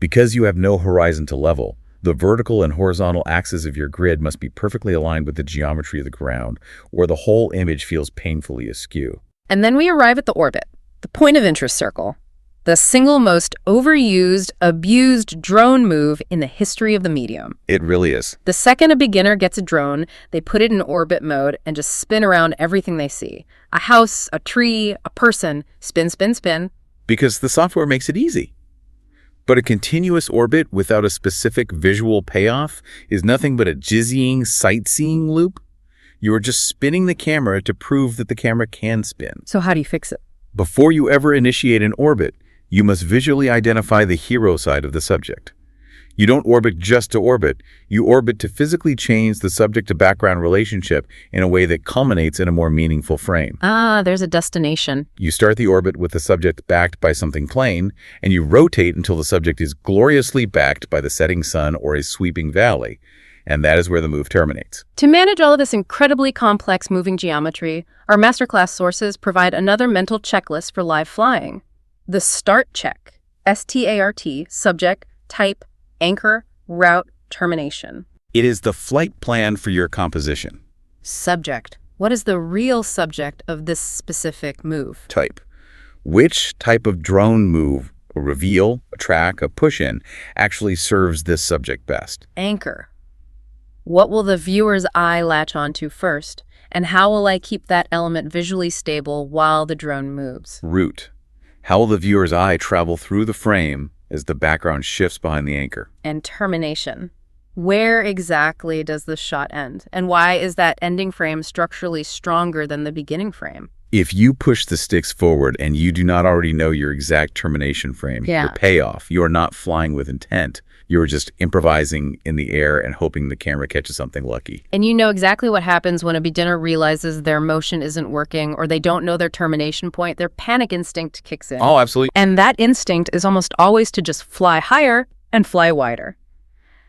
Because you have no horizon to level, the vertical and horizontal axes of your grid must be perfectly aligned with the geometry of the ground, or the whole image feels painfully askew. And then we arrive at the orbit, the point of interest circle, the single most overused, abused drone move in the history of the medium. It really is. The second a beginner gets a drone, they put it in orbit mode and just spin around everything they see. A house, a tree, a person, spin, spin, spin. Because the software makes it easy. But a continuous orbit without a specific visual payoff is nothing but a dizzying sightseeing loop. You are just spinning the camera to prove that the camera can spin. So how do you fix it? Before you ever initiate an orbit, you must visually identify the hero side of the subject. You don't orbit just to orbit. You orbit to physically change the subject-to-background relationship in a way that culminates in a more meaningful frame. There's a destination. You start the orbit with the subject backed by something plain, and you rotate until the subject is gloriously backed by the setting sun or a sweeping valley. And that is where the move terminates. To manage all of this incredibly complex moving geometry, our masterclass sources provide another mental checklist for live flying. The START check. S-T-A-R-T, subject, type, anchor, route, termination. It is the flight plan for your composition. Subject. What is the real subject of this specific move? Type. Which type of drone move, a reveal, a track, a push-in, actually serves this subject best? Anchor. What will the viewer's eye latch onto first, and how will I keep that element visually stable while the drone moves? Route. How will the viewer's eye travel through the frame as the background shifts behind the anchor? And termination. Where exactly does the shot end? And why is that ending frame structurally stronger than the beginning frame? If you push the sticks forward and you do not already know your exact termination frame, your payoff, you are not flying with intent. You are just improvising in the air and hoping the camera catches something lucky. And you know exactly what happens when a beginner realizes their motion isn't working or they don't know their termination point. Their panic instinct kicks in. Oh, absolutely. And that instinct is almost always to just fly higher and fly wider.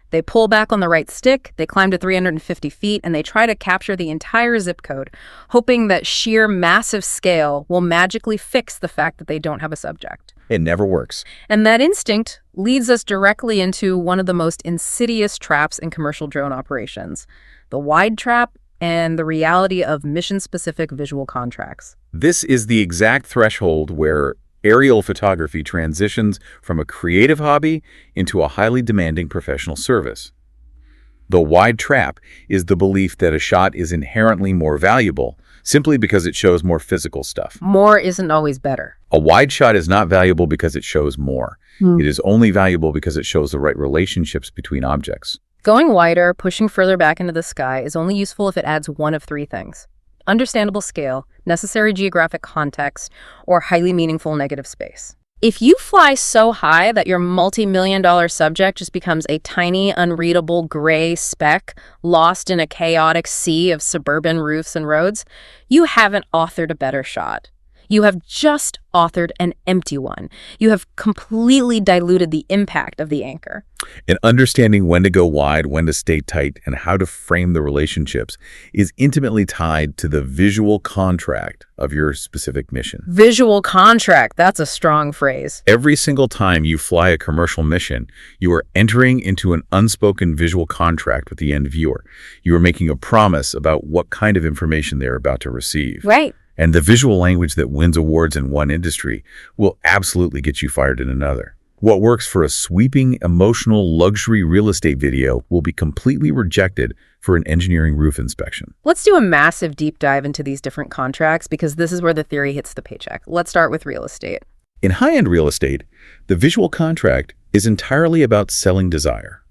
They pull back on the right stick, they climb to 350 feet, and they try to capture the entire zip code, hoping that sheer massive scale will magically fix the fact that they don't have a subject. It never works. And that instinct leads us directly into one of the most insidious traps in commercial drone operations, the wide trap and the reality of mission-specific visual contracts. This is the exact threshold where aerial photography transitions from a creative hobby into a highly demanding professional service. The wide trap is the belief that a shot is inherently more valuable simply because it shows more physical stuff. More isn't always better. A wide shot is not valuable because it shows more. It is only valuable because it shows the right relationships between objects. Going wider, pushing further back into the sky, is only useful if it adds one of three things: understandable scale, necessary geographic context, or highly meaningful negative space. If you fly so high that your multi-million-dollar subject just becomes a tiny, unreadable gray speck lost in a chaotic sea of suburban roofs and roads, you haven't authored a better shot. You have just authored an empty one. You have completely diluted the impact of the anchor. And understanding when to go wide, when to stay tight, and how to frame the relationships is intimately tied to the visual contract of your specific mission. Visual contract, that's a strong phrase. Every single time you fly a commercial mission, you are entering into an unspoken visual contract with the end viewer. You are making a promise about what kind of information they're about to receive. Right. And the visual language that wins awards in one industry will absolutely get you fired in another. What works for a sweeping, emotional, luxury real estate video will be completely rejected for an engineering roof inspection. Let's do a massive deep dive into these different contracts because this is where the theory hits the paycheck. Let's start with real estate. In high-end real estate, the visual contract is entirely about selling desire.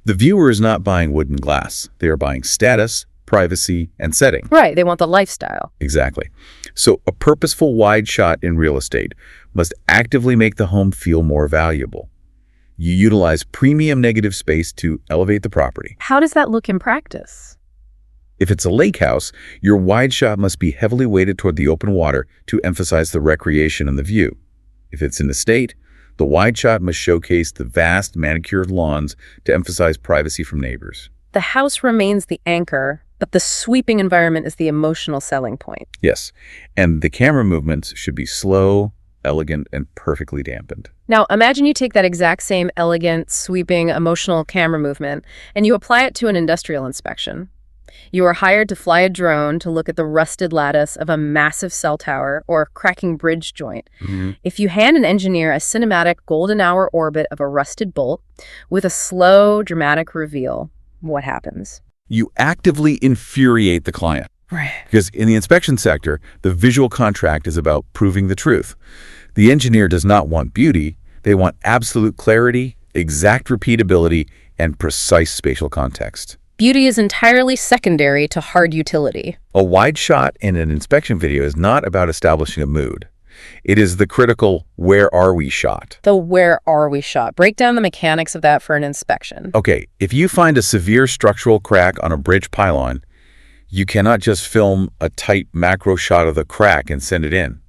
The viewer is not buying wood and glass. They are buying status, privacy, and setting. Right, they want the lifestyle. Exactly. So a purposeful wide shot in real estate must actively make the home feel more valuable. You utilize premium negative space to elevate the property. How does that look in practice? If it's a lake house, your wide shot must be heavily weighted toward the open water to emphasize the recreation and the view. If it's an estate, the wide shot must showcase the vast manicured lawns to emphasize privacy from neighbors. The house remains the anchor, but the sweeping environment is the emotional selling point. Yes, and the camera movements should be slow, elegant, and perfectly dampened. Now, imagine you take that exact same elegant, sweeping, emotional camera movement and you apply it to an industrial inspection. You are hired to fly a drone to look at the rusted lattice of a massive cell tower or cracking bridge joint. If you hand an engineer a cinematic golden hour orbit of a rusted bolt with a slow, dramatic reveal, what happens? You actively infuriate the client. Right. Because in the inspection sector, the visual contract is about proving the truth. The engineer does not want beauty. They want absolute clarity, exact repeatability, and precise spatial context. Beauty is entirely secondary to hard utility. A wide shot in an inspection video is not about establishing a mood. It is the critical "where are we" shot. The where are we shot. Break down the mechanics of that for an inspection. Okay, if you find a severe structural crack on a bridge pylon, you cannot just film a tight macro shot of the crack and send it in.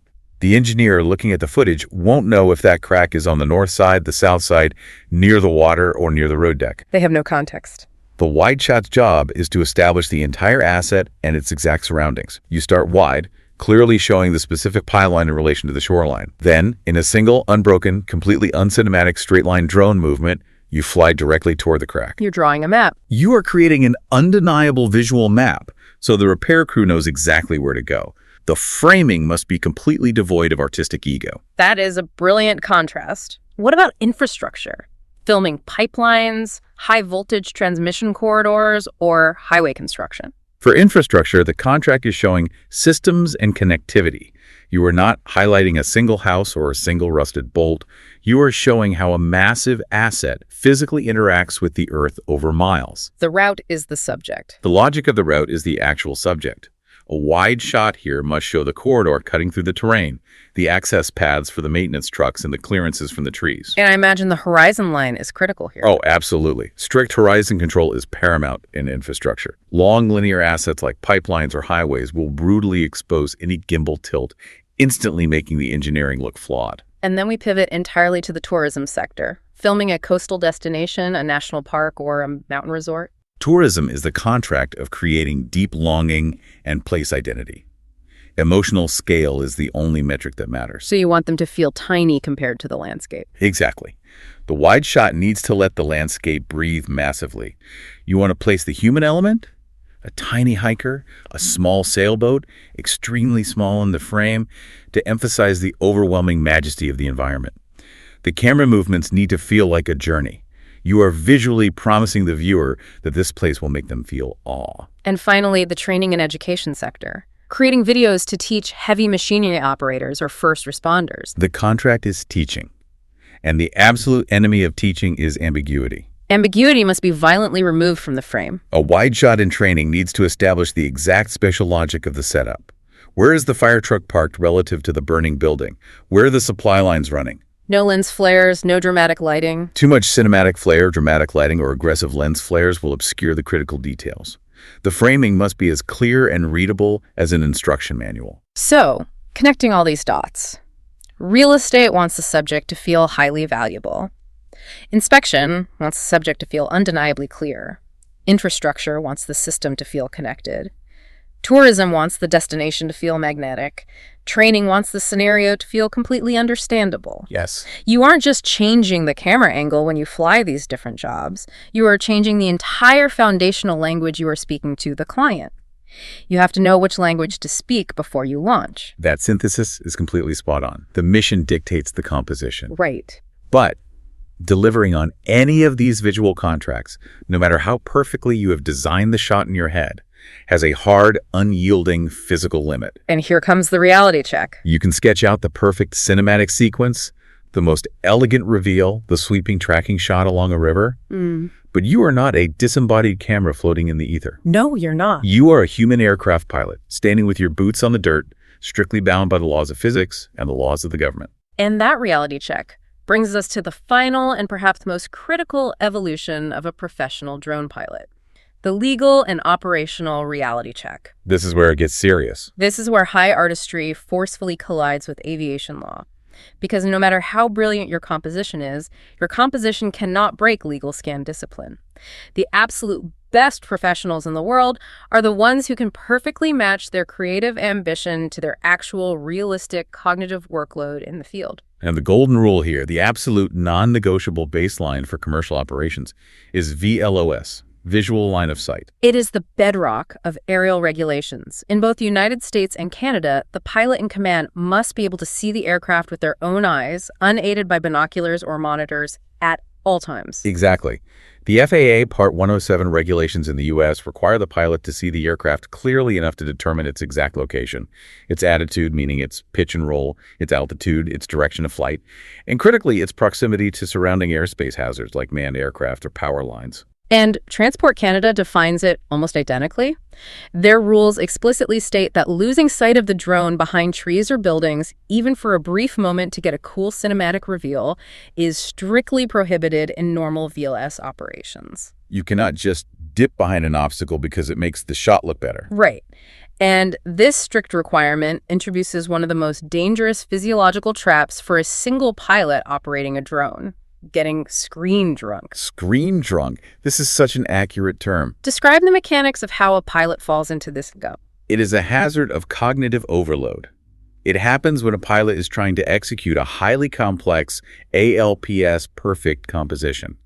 The engineer looking at the footage won't know if that crack is on the north side, the south side, near the water, or near the road deck. They have no context. The wide shot's job is to establish the entire asset and its exact surroundings. You start wide, clearly showing the specific pylon in relation to the shoreline. Then, in a single, unbroken, completely uncinematic straight-line drone movement, you fly directly toward the crack. You're drawing a map. You are creating an undeniable visual map, so the repair crew knows exactly where to go. The framing must be completely devoid of artistic ego. That is a brilliant contrast. What about infrastructure? Filming pipelines, high-voltage transmission corridors, or highway construction? For infrastructure, the contract is showing systems and connectivity. You are not highlighting a single house or a single rusted bolt. You are showing how a massive asset physically interacts with the earth over miles. The route is the subject. The logic of the route is the actual subject. A wide shot here must show the corridor cutting through the terrain, the access paths for the maintenance trucks, and the clearances from the trees. And I imagine the horizon line is critical here. Oh, absolutely. Strict horizon control is paramount in infrastructure. Long linear assets like pipelines or highways will brutally expose any gimbal tilt, instantly making the engineering look flawed. And then we pivot entirely to the tourism sector, filming a coastal destination, a national park, or a mountain resort. Tourism is the contract of creating deep longing and place identity. Emotional scale is the only metric that matters. So you want them to feel tiny compared to the landscape. Exactly. The wide shot needs to let the landscape breathe massively. You want to place the human element? A tiny hiker, a small sailboat, extremely small in the frame, to emphasize the overwhelming majesty of the environment. The camera movements need to feel like a journey. You are visually promising the viewer that this place will make them feel awe. And finally, the training and education sector, creating videos to teach heavy machinery operators or first responders. The contract is teaching, and the absolute enemy of teaching is ambiguity. Ambiguity must be violently removed from the frame. A wide shot in training needs to establish the exact spatial logic of the setup. Where is the fire truck parked relative to the burning building? Where are the supply lines running? No lens flares, no dramatic lighting. Too much cinematic flare, dramatic lighting, or aggressive lens flares will obscure the critical details. The framing must be as clear and readable as an instruction manual. So, Connecting all these dots. Real estate wants the subject to feel highly valuable. Inspection wants the subject to feel undeniably clear. Infrastructure wants the system to feel connected. Tourism wants the destination to feel magnetic. Training wants the scenario to feel completely understandable. Yes. You aren't just changing the camera angle when you fly these different jobs. You are changing the entire foundational language you are speaking to the client. You have to know which language to speak before you launch. That synthesis is completely spot on. The mission dictates the composition. Right. But delivering on any of these visual contracts, no matter how perfectly you have designed the shot in your head, has a hard, unyielding physical limit. And here comes the reality check. You can sketch out the perfect cinematic sequence, the most elegant reveal, the sweeping tracking shot along a river, but you are not a disembodied camera floating in the ether. No, you're not. You are a human aircraft pilot, standing with your boots on the dirt, strictly bound by the laws of physics and the laws of the government. And that reality check brings us to the final and perhaps most critical evolution of a professional drone pilot. The legal and operational reality check. This is where it gets serious. This is where high artistry forcefully collides with aviation law. Because no matter how brilliant your composition is, your composition cannot break legal scan discipline. The absolute best professionals in the world are the ones who can perfectly match their creative ambition to their actual realistic cognitive workload in the field. And the golden rule here, the absolute non-negotiable baseline for commercial operations, is VLOS. Visual line of sight. It is the bedrock of aerial regulations. In both the United States and Canada, the pilot in command must be able to see the aircraft with their own eyes, unaided by binoculars or monitors, at all times. Exactly. The FAA Part 107 regulations in the U.S. require the pilot to see the aircraft clearly enough to determine its exact location, its attitude, meaning its pitch and roll, its altitude, its direction of flight, and critically, its proximity to surrounding airspace hazards like manned aircraft or power lines. And Transport Canada defines it almost identically. Their rules explicitly state that losing sight of the drone behind trees or buildings, even for a brief moment to get a cool cinematic reveal, is strictly prohibited in normal VLS operations. You cannot just dip behind an obstacle because it makes the shot look better. Right. And this strict requirement introduces one of the most dangerous physiological traps for a single pilot operating a drone. Getting screen drunk. Screen drunk. This is such an accurate term. Describe the mechanics of how a pilot falls into this go. It is a hazard of cognitive overload. It happens when a pilot is trying to execute a highly complex ALPS perfect composition.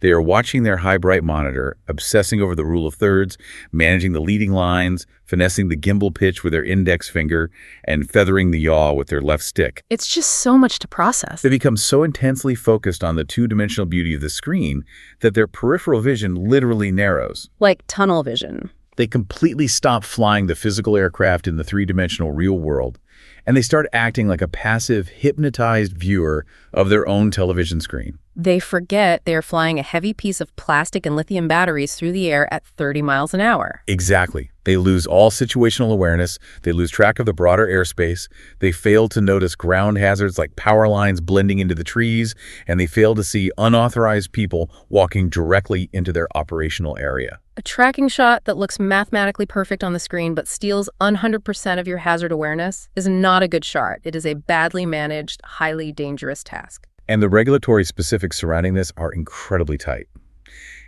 They are watching their high bright monitor, obsessing over the rule of thirds, managing the leading lines, finessing the gimbal pitch with their index finger, and feathering the yaw with their left stick. It's just so much to process. They become so intensely focused on the two-dimensional beauty of the screen that their peripheral vision literally narrows. Like tunnel vision. They completely stop flying the physical aircraft in the three-dimensional real world, and they start acting like a passive, hypnotized viewer of their own television screen. They forget they are flying a heavy piece of plastic and lithium batteries through the air at 30 miles an hour. Exactly. They lose all situational awareness. They lose track of the broader airspace. They fail to notice ground hazards like power lines blending into the trees, and they fail to see unauthorized people walking directly into their operational area. A tracking shot that looks mathematically perfect on the screen but steals 100% of your hazard awareness is not a good shot. It is a badly managed, highly dangerous task. And the regulatory specifics surrounding this are incredibly tight.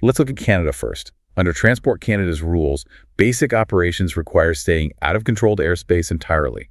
Let's look at Canada first. Under Transport Canada's rules, basic operations require staying out of controlled airspace entirely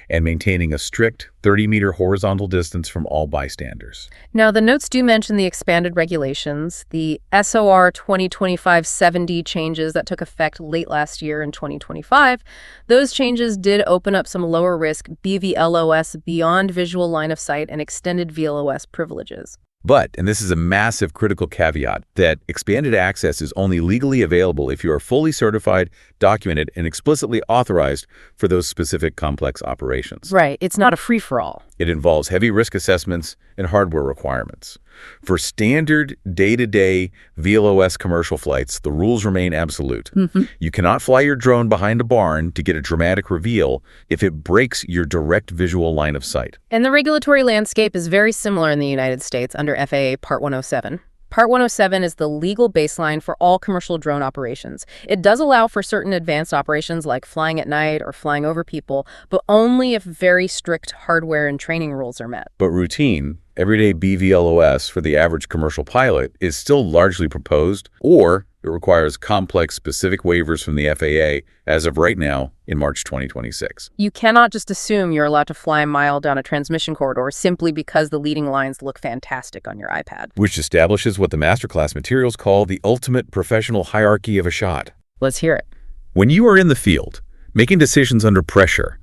and maintaining a strict 30-meter horizontal distance from all bystanders. Now, the notes do mention the expanded regulations, the SOR 2025-70 changes that took effect late last year in 2025. Those changes did open up some lower-risk BVLOS beyond visual line of sight and extended VLOS privileges. But, and this is a massive critical caveat, that expanded access is only legally available if you are fully certified, documented, and explicitly authorized for those specific complex operations. Right. It's not a free-for-all. It involves heavy risk assessments and hardware requirements. For standard day-to-day VLOS commercial flights, the rules remain absolute. You cannot fly your drone behind a barn to get a dramatic reveal if it breaks your direct visual line of sight. And the regulatory landscape is very similar in the United States under FAA Part 107. Part 107 is the legal baseline for all commercial drone operations. It does allow for certain advanced operations like flying at night or flying over people, but only if very strict hardware and training rules are met. But routine, everyday BVLOS for the average commercial pilot is still largely proposed, or it requires complex specific waivers from the FAA as of right now in March 2026. You cannot just assume you're allowed to fly a mile down a transmission corridor simply because the leading lines look fantastic on your iPad. Which establishes what the masterclass materials call the ultimate professional hierarchy of a shot. Let's hear it. When you are in the field, making decisions under pressure,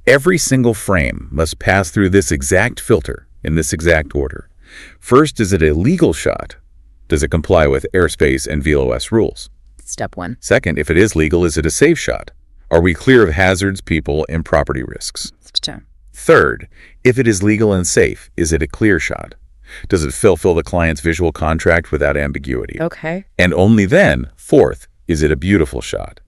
every single frame must pass through this exact filter in this exact order. First, is it a legal shot? Does it comply with airspace and VLOS rules? Step 1. Second, if it is legal, is it a safe shot? Are we clear of hazards, people, and property risks? Step 2. Third, if it is legal and safe, is it a clear shot? Does it fulfill the client's visual contract without ambiguity? Okay. And only then, fourth, is it a beautiful shot?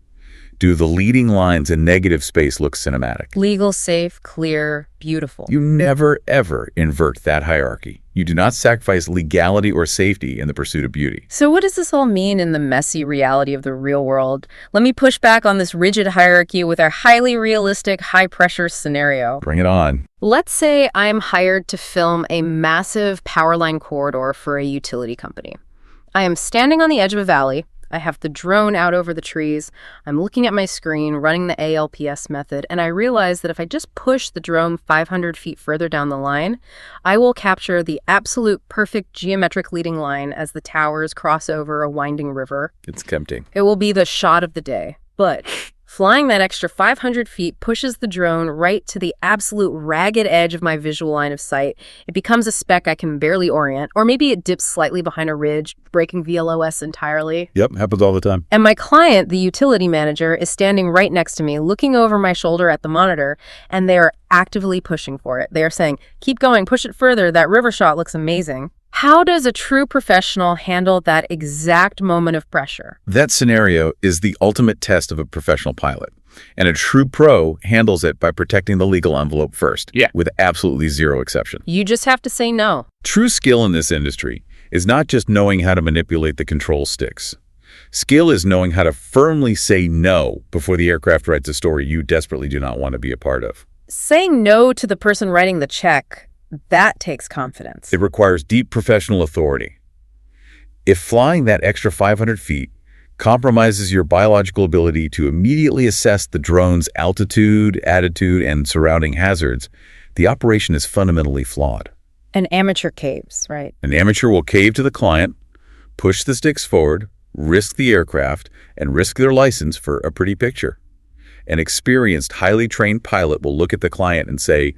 Do the leading lines in negative space look cinematic? Legal, safe, clear, beautiful. You never, ever invert that hierarchy. You do not sacrifice legality or safety in the pursuit of beauty. So what does this all mean in the messy reality of the real world? Let me push back on this rigid hierarchy with our highly realistic, high-pressure scenario. Bring it on. Let's say I'm hired to film a massive power line corridor for a utility company. I am standing on the edge of a valley. I have the drone out over the trees. I'm looking at my screen, running the ALPS method, and I realize that if I just push the drone 500 feet further down the line, I will capture the absolute perfect geometric leading line as the towers cross over a winding river. It's tempting. It will be the shot of the day. But flying that extra 500 feet pushes the drone right to the absolute ragged edge of my visual line of sight. It becomes a speck I can barely orient, or maybe it dips slightly behind a ridge, breaking VLOS entirely. Yep, happens all the time. And my client, the utility manager, is standing right next to me, looking over my shoulder at the monitor, and they are actively pushing for it. They are saying, keep going, push it further, that river shot looks amazing. How does a true professional handle that exact moment of pressure? That scenario is the ultimate test of a professional pilot. And a true pro handles it by protecting the legal envelope first, with absolutely zero exception. You just have to say no. True skill in this industry is not just knowing how to manipulate the control sticks. Skill is knowing how to firmly say no before the aircraft writes a story you desperately do not want to be a part of. Saying no to the person writing the check, that takes confidence. It requires deep professional authority. If flying that extra 500 feet compromises your biological ability to immediately assess the drone's altitude, attitude, and surrounding hazards, the operation is fundamentally flawed. An amateur caves, right? An amateur will cave to the client, push the sticks forward, risk the aircraft, and risk their license for a pretty picture. An experienced, highly trained pilot will look at the client and say,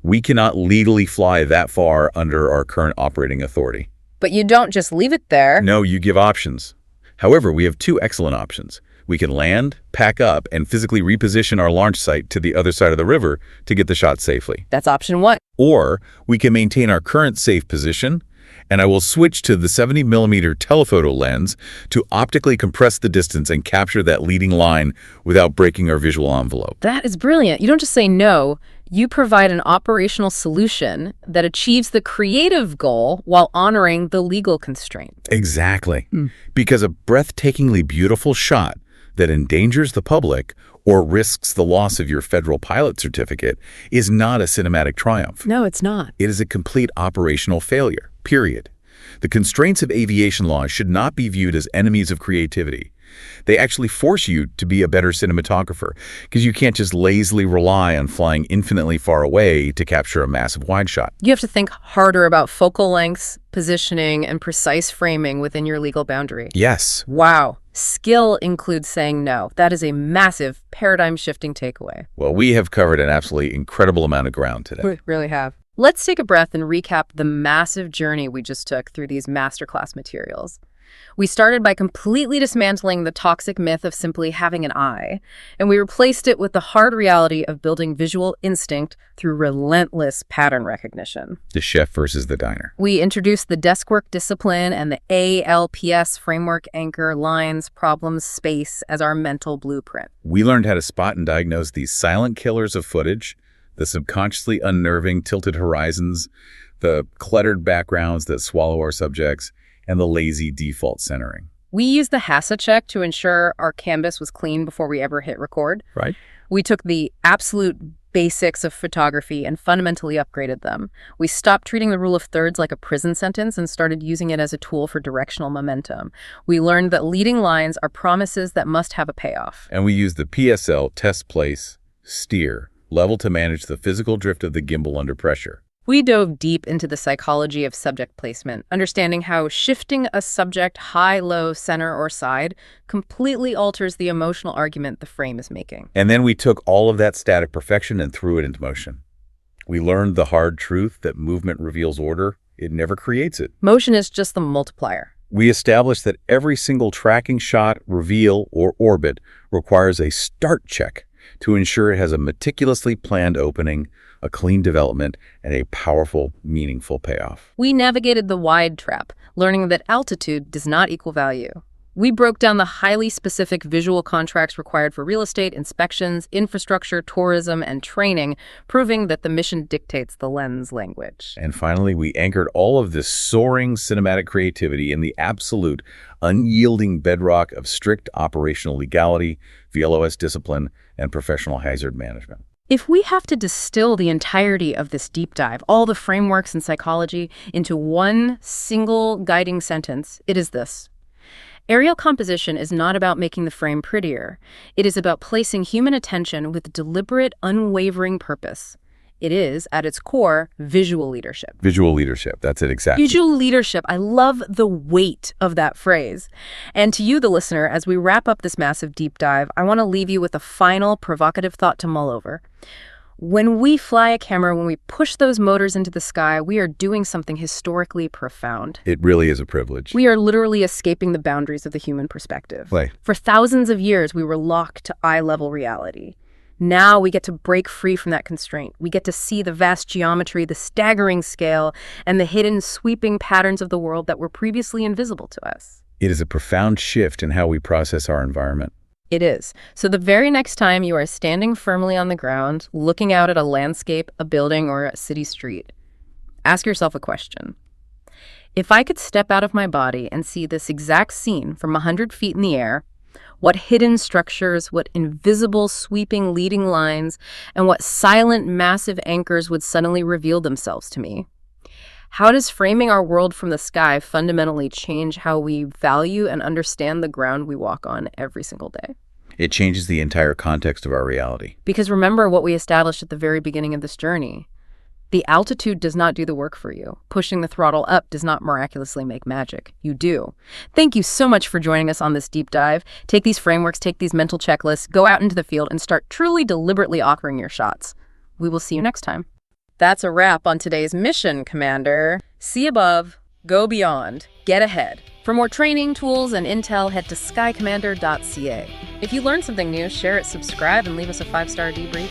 we cannot legally fly that far under our current operating authority. But you don't just leave it there. No, you give options. However, we have two excellent options. We can land, pack up, and physically reposition our launch site to the other side of the river to get the shot safely. That's option 1. Or we can maintain our current safe position, and I will switch to the 70mm telephoto lens to optically compress the distance and capture that leading line without breaking our visual envelope. That is brilliant. You don't just say no. You provide an operational solution that achieves the creative goal while honoring the legal constraint. Exactly. Because a breathtakingly beautiful shot that endangers the public or risks the loss of your federal pilot certificate is not a cinematic triumph. No, it's not. It is a complete operational failure, period. The constraints of aviation law should not be viewed as enemies of creativity. They actually force you to be a better cinematographer because you can't just lazily rely on flying infinitely far away to capture a massive wide shot. You have to think harder about focal lengths, positioning, and precise framing within your legal boundary. Yes. Wow. Skill includes saying no. That is a massive paradigm-shifting takeaway. Well, we have covered an absolutely incredible amount of ground today. We really have. Let's take a breath and recap the massive journey we just took through these masterclass materials. We started by completely dismantling the toxic myth of simply having an eye, and we replaced it with the hard reality of building visual instinct through relentless pattern recognition. The chef versus the diner. We introduced the desk work discipline and the ALPS framework anchor lines, problems, space as our mental blueprint. We learned how to spot and diagnose these silent killers of footage, the subconsciously unnerving tilted horizons, the cluttered backgrounds that swallow our subjects, and the lazy default centering. We used the HASA check to ensure our canvas was clean before we ever hit record. Right. We took the absolute basics of photography and fundamentally upgraded them. We stopped treating the rule of thirds like a prison sentence and started using it as a tool for directional momentum. We learned that leading lines are promises that must have a payoff. And we used the PSL test place steer level to manage the physical drift of the gimbal under pressure. We dove deep into the psychology of subject placement, understanding how shifting a subject high, low, center, or side completely alters the emotional argument the frame is making. And then we took all of that static perfection and threw it into motion. We learned the hard truth that movement reveals order. It never creates it. Motion is just the multiplier. We established that every single tracking shot, reveal, or orbit requires a start check to ensure it has a meticulously planned opening, a clean development, and a powerful, meaningful payoff. We navigated the wide trap, learning that altitude does not equal value. We broke down the highly specific visual contracts required for real estate, inspections, infrastructure, tourism, and training, proving that the mission dictates the lens language. And finally, we anchored all of this soaring cinematic creativity in the absolute, unyielding bedrock of strict operational legality, VLOS discipline, and professional hazard management. If we have to distill the entirety of this deep dive, all the frameworks and psychology, into one single guiding sentence, it is this. Aerial composition is not about making the frame prettier. It is about placing human attention with deliberate, unwavering purpose. It is, at its core, visual leadership. Visual leadership, that's it exactly. Visual leadership. I love the weight of that phrase. And to you, the listener, as we wrap up this massive deep dive, I want to leave you with a final provocative thought to mull over. When we fly a camera, when we push those motors into the sky, we are doing something historically profound. It really is a privilege. We are literally escaping the boundaries of the human perspective. Right. For thousands of years, we were locked to eye-level reality. Now we get to break free from that constraint. We get to see the vast geometry, the staggering scale, and the hidden sweeping patterns of the world that were previously invisible to us. It is a profound shift in how we process our environment. It is. So the very next time you are standing firmly on the ground, looking out at a landscape, a building, or a city street, ask yourself a question. If I could step out of my body and see this exact scene from 100 feet in the air, what hidden structures, what invisible sweeping leading lines, and what silent massive anchors would suddenly reveal themselves to me? How does framing our world from the sky fundamentally change how we value and understand the ground we walk on every single day? It changes the entire context of our reality. Because remember what we established at the very beginning of this journey. The altitude does not do the work for you. Pushing the throttle up does not miraculously make magic. You do. Thank you so much for joining us on this deep dive. Take these frameworks, take these mental checklists, go out into the field and start truly deliberately authoring your shots. We will see you next time. That's a wrap on today's mission, Commander. See above, go beyond, get ahead. For more training, tools, and intel, head to skycommander.ca. If you learned something new, share it, subscribe, and leave us a 5-star debrief.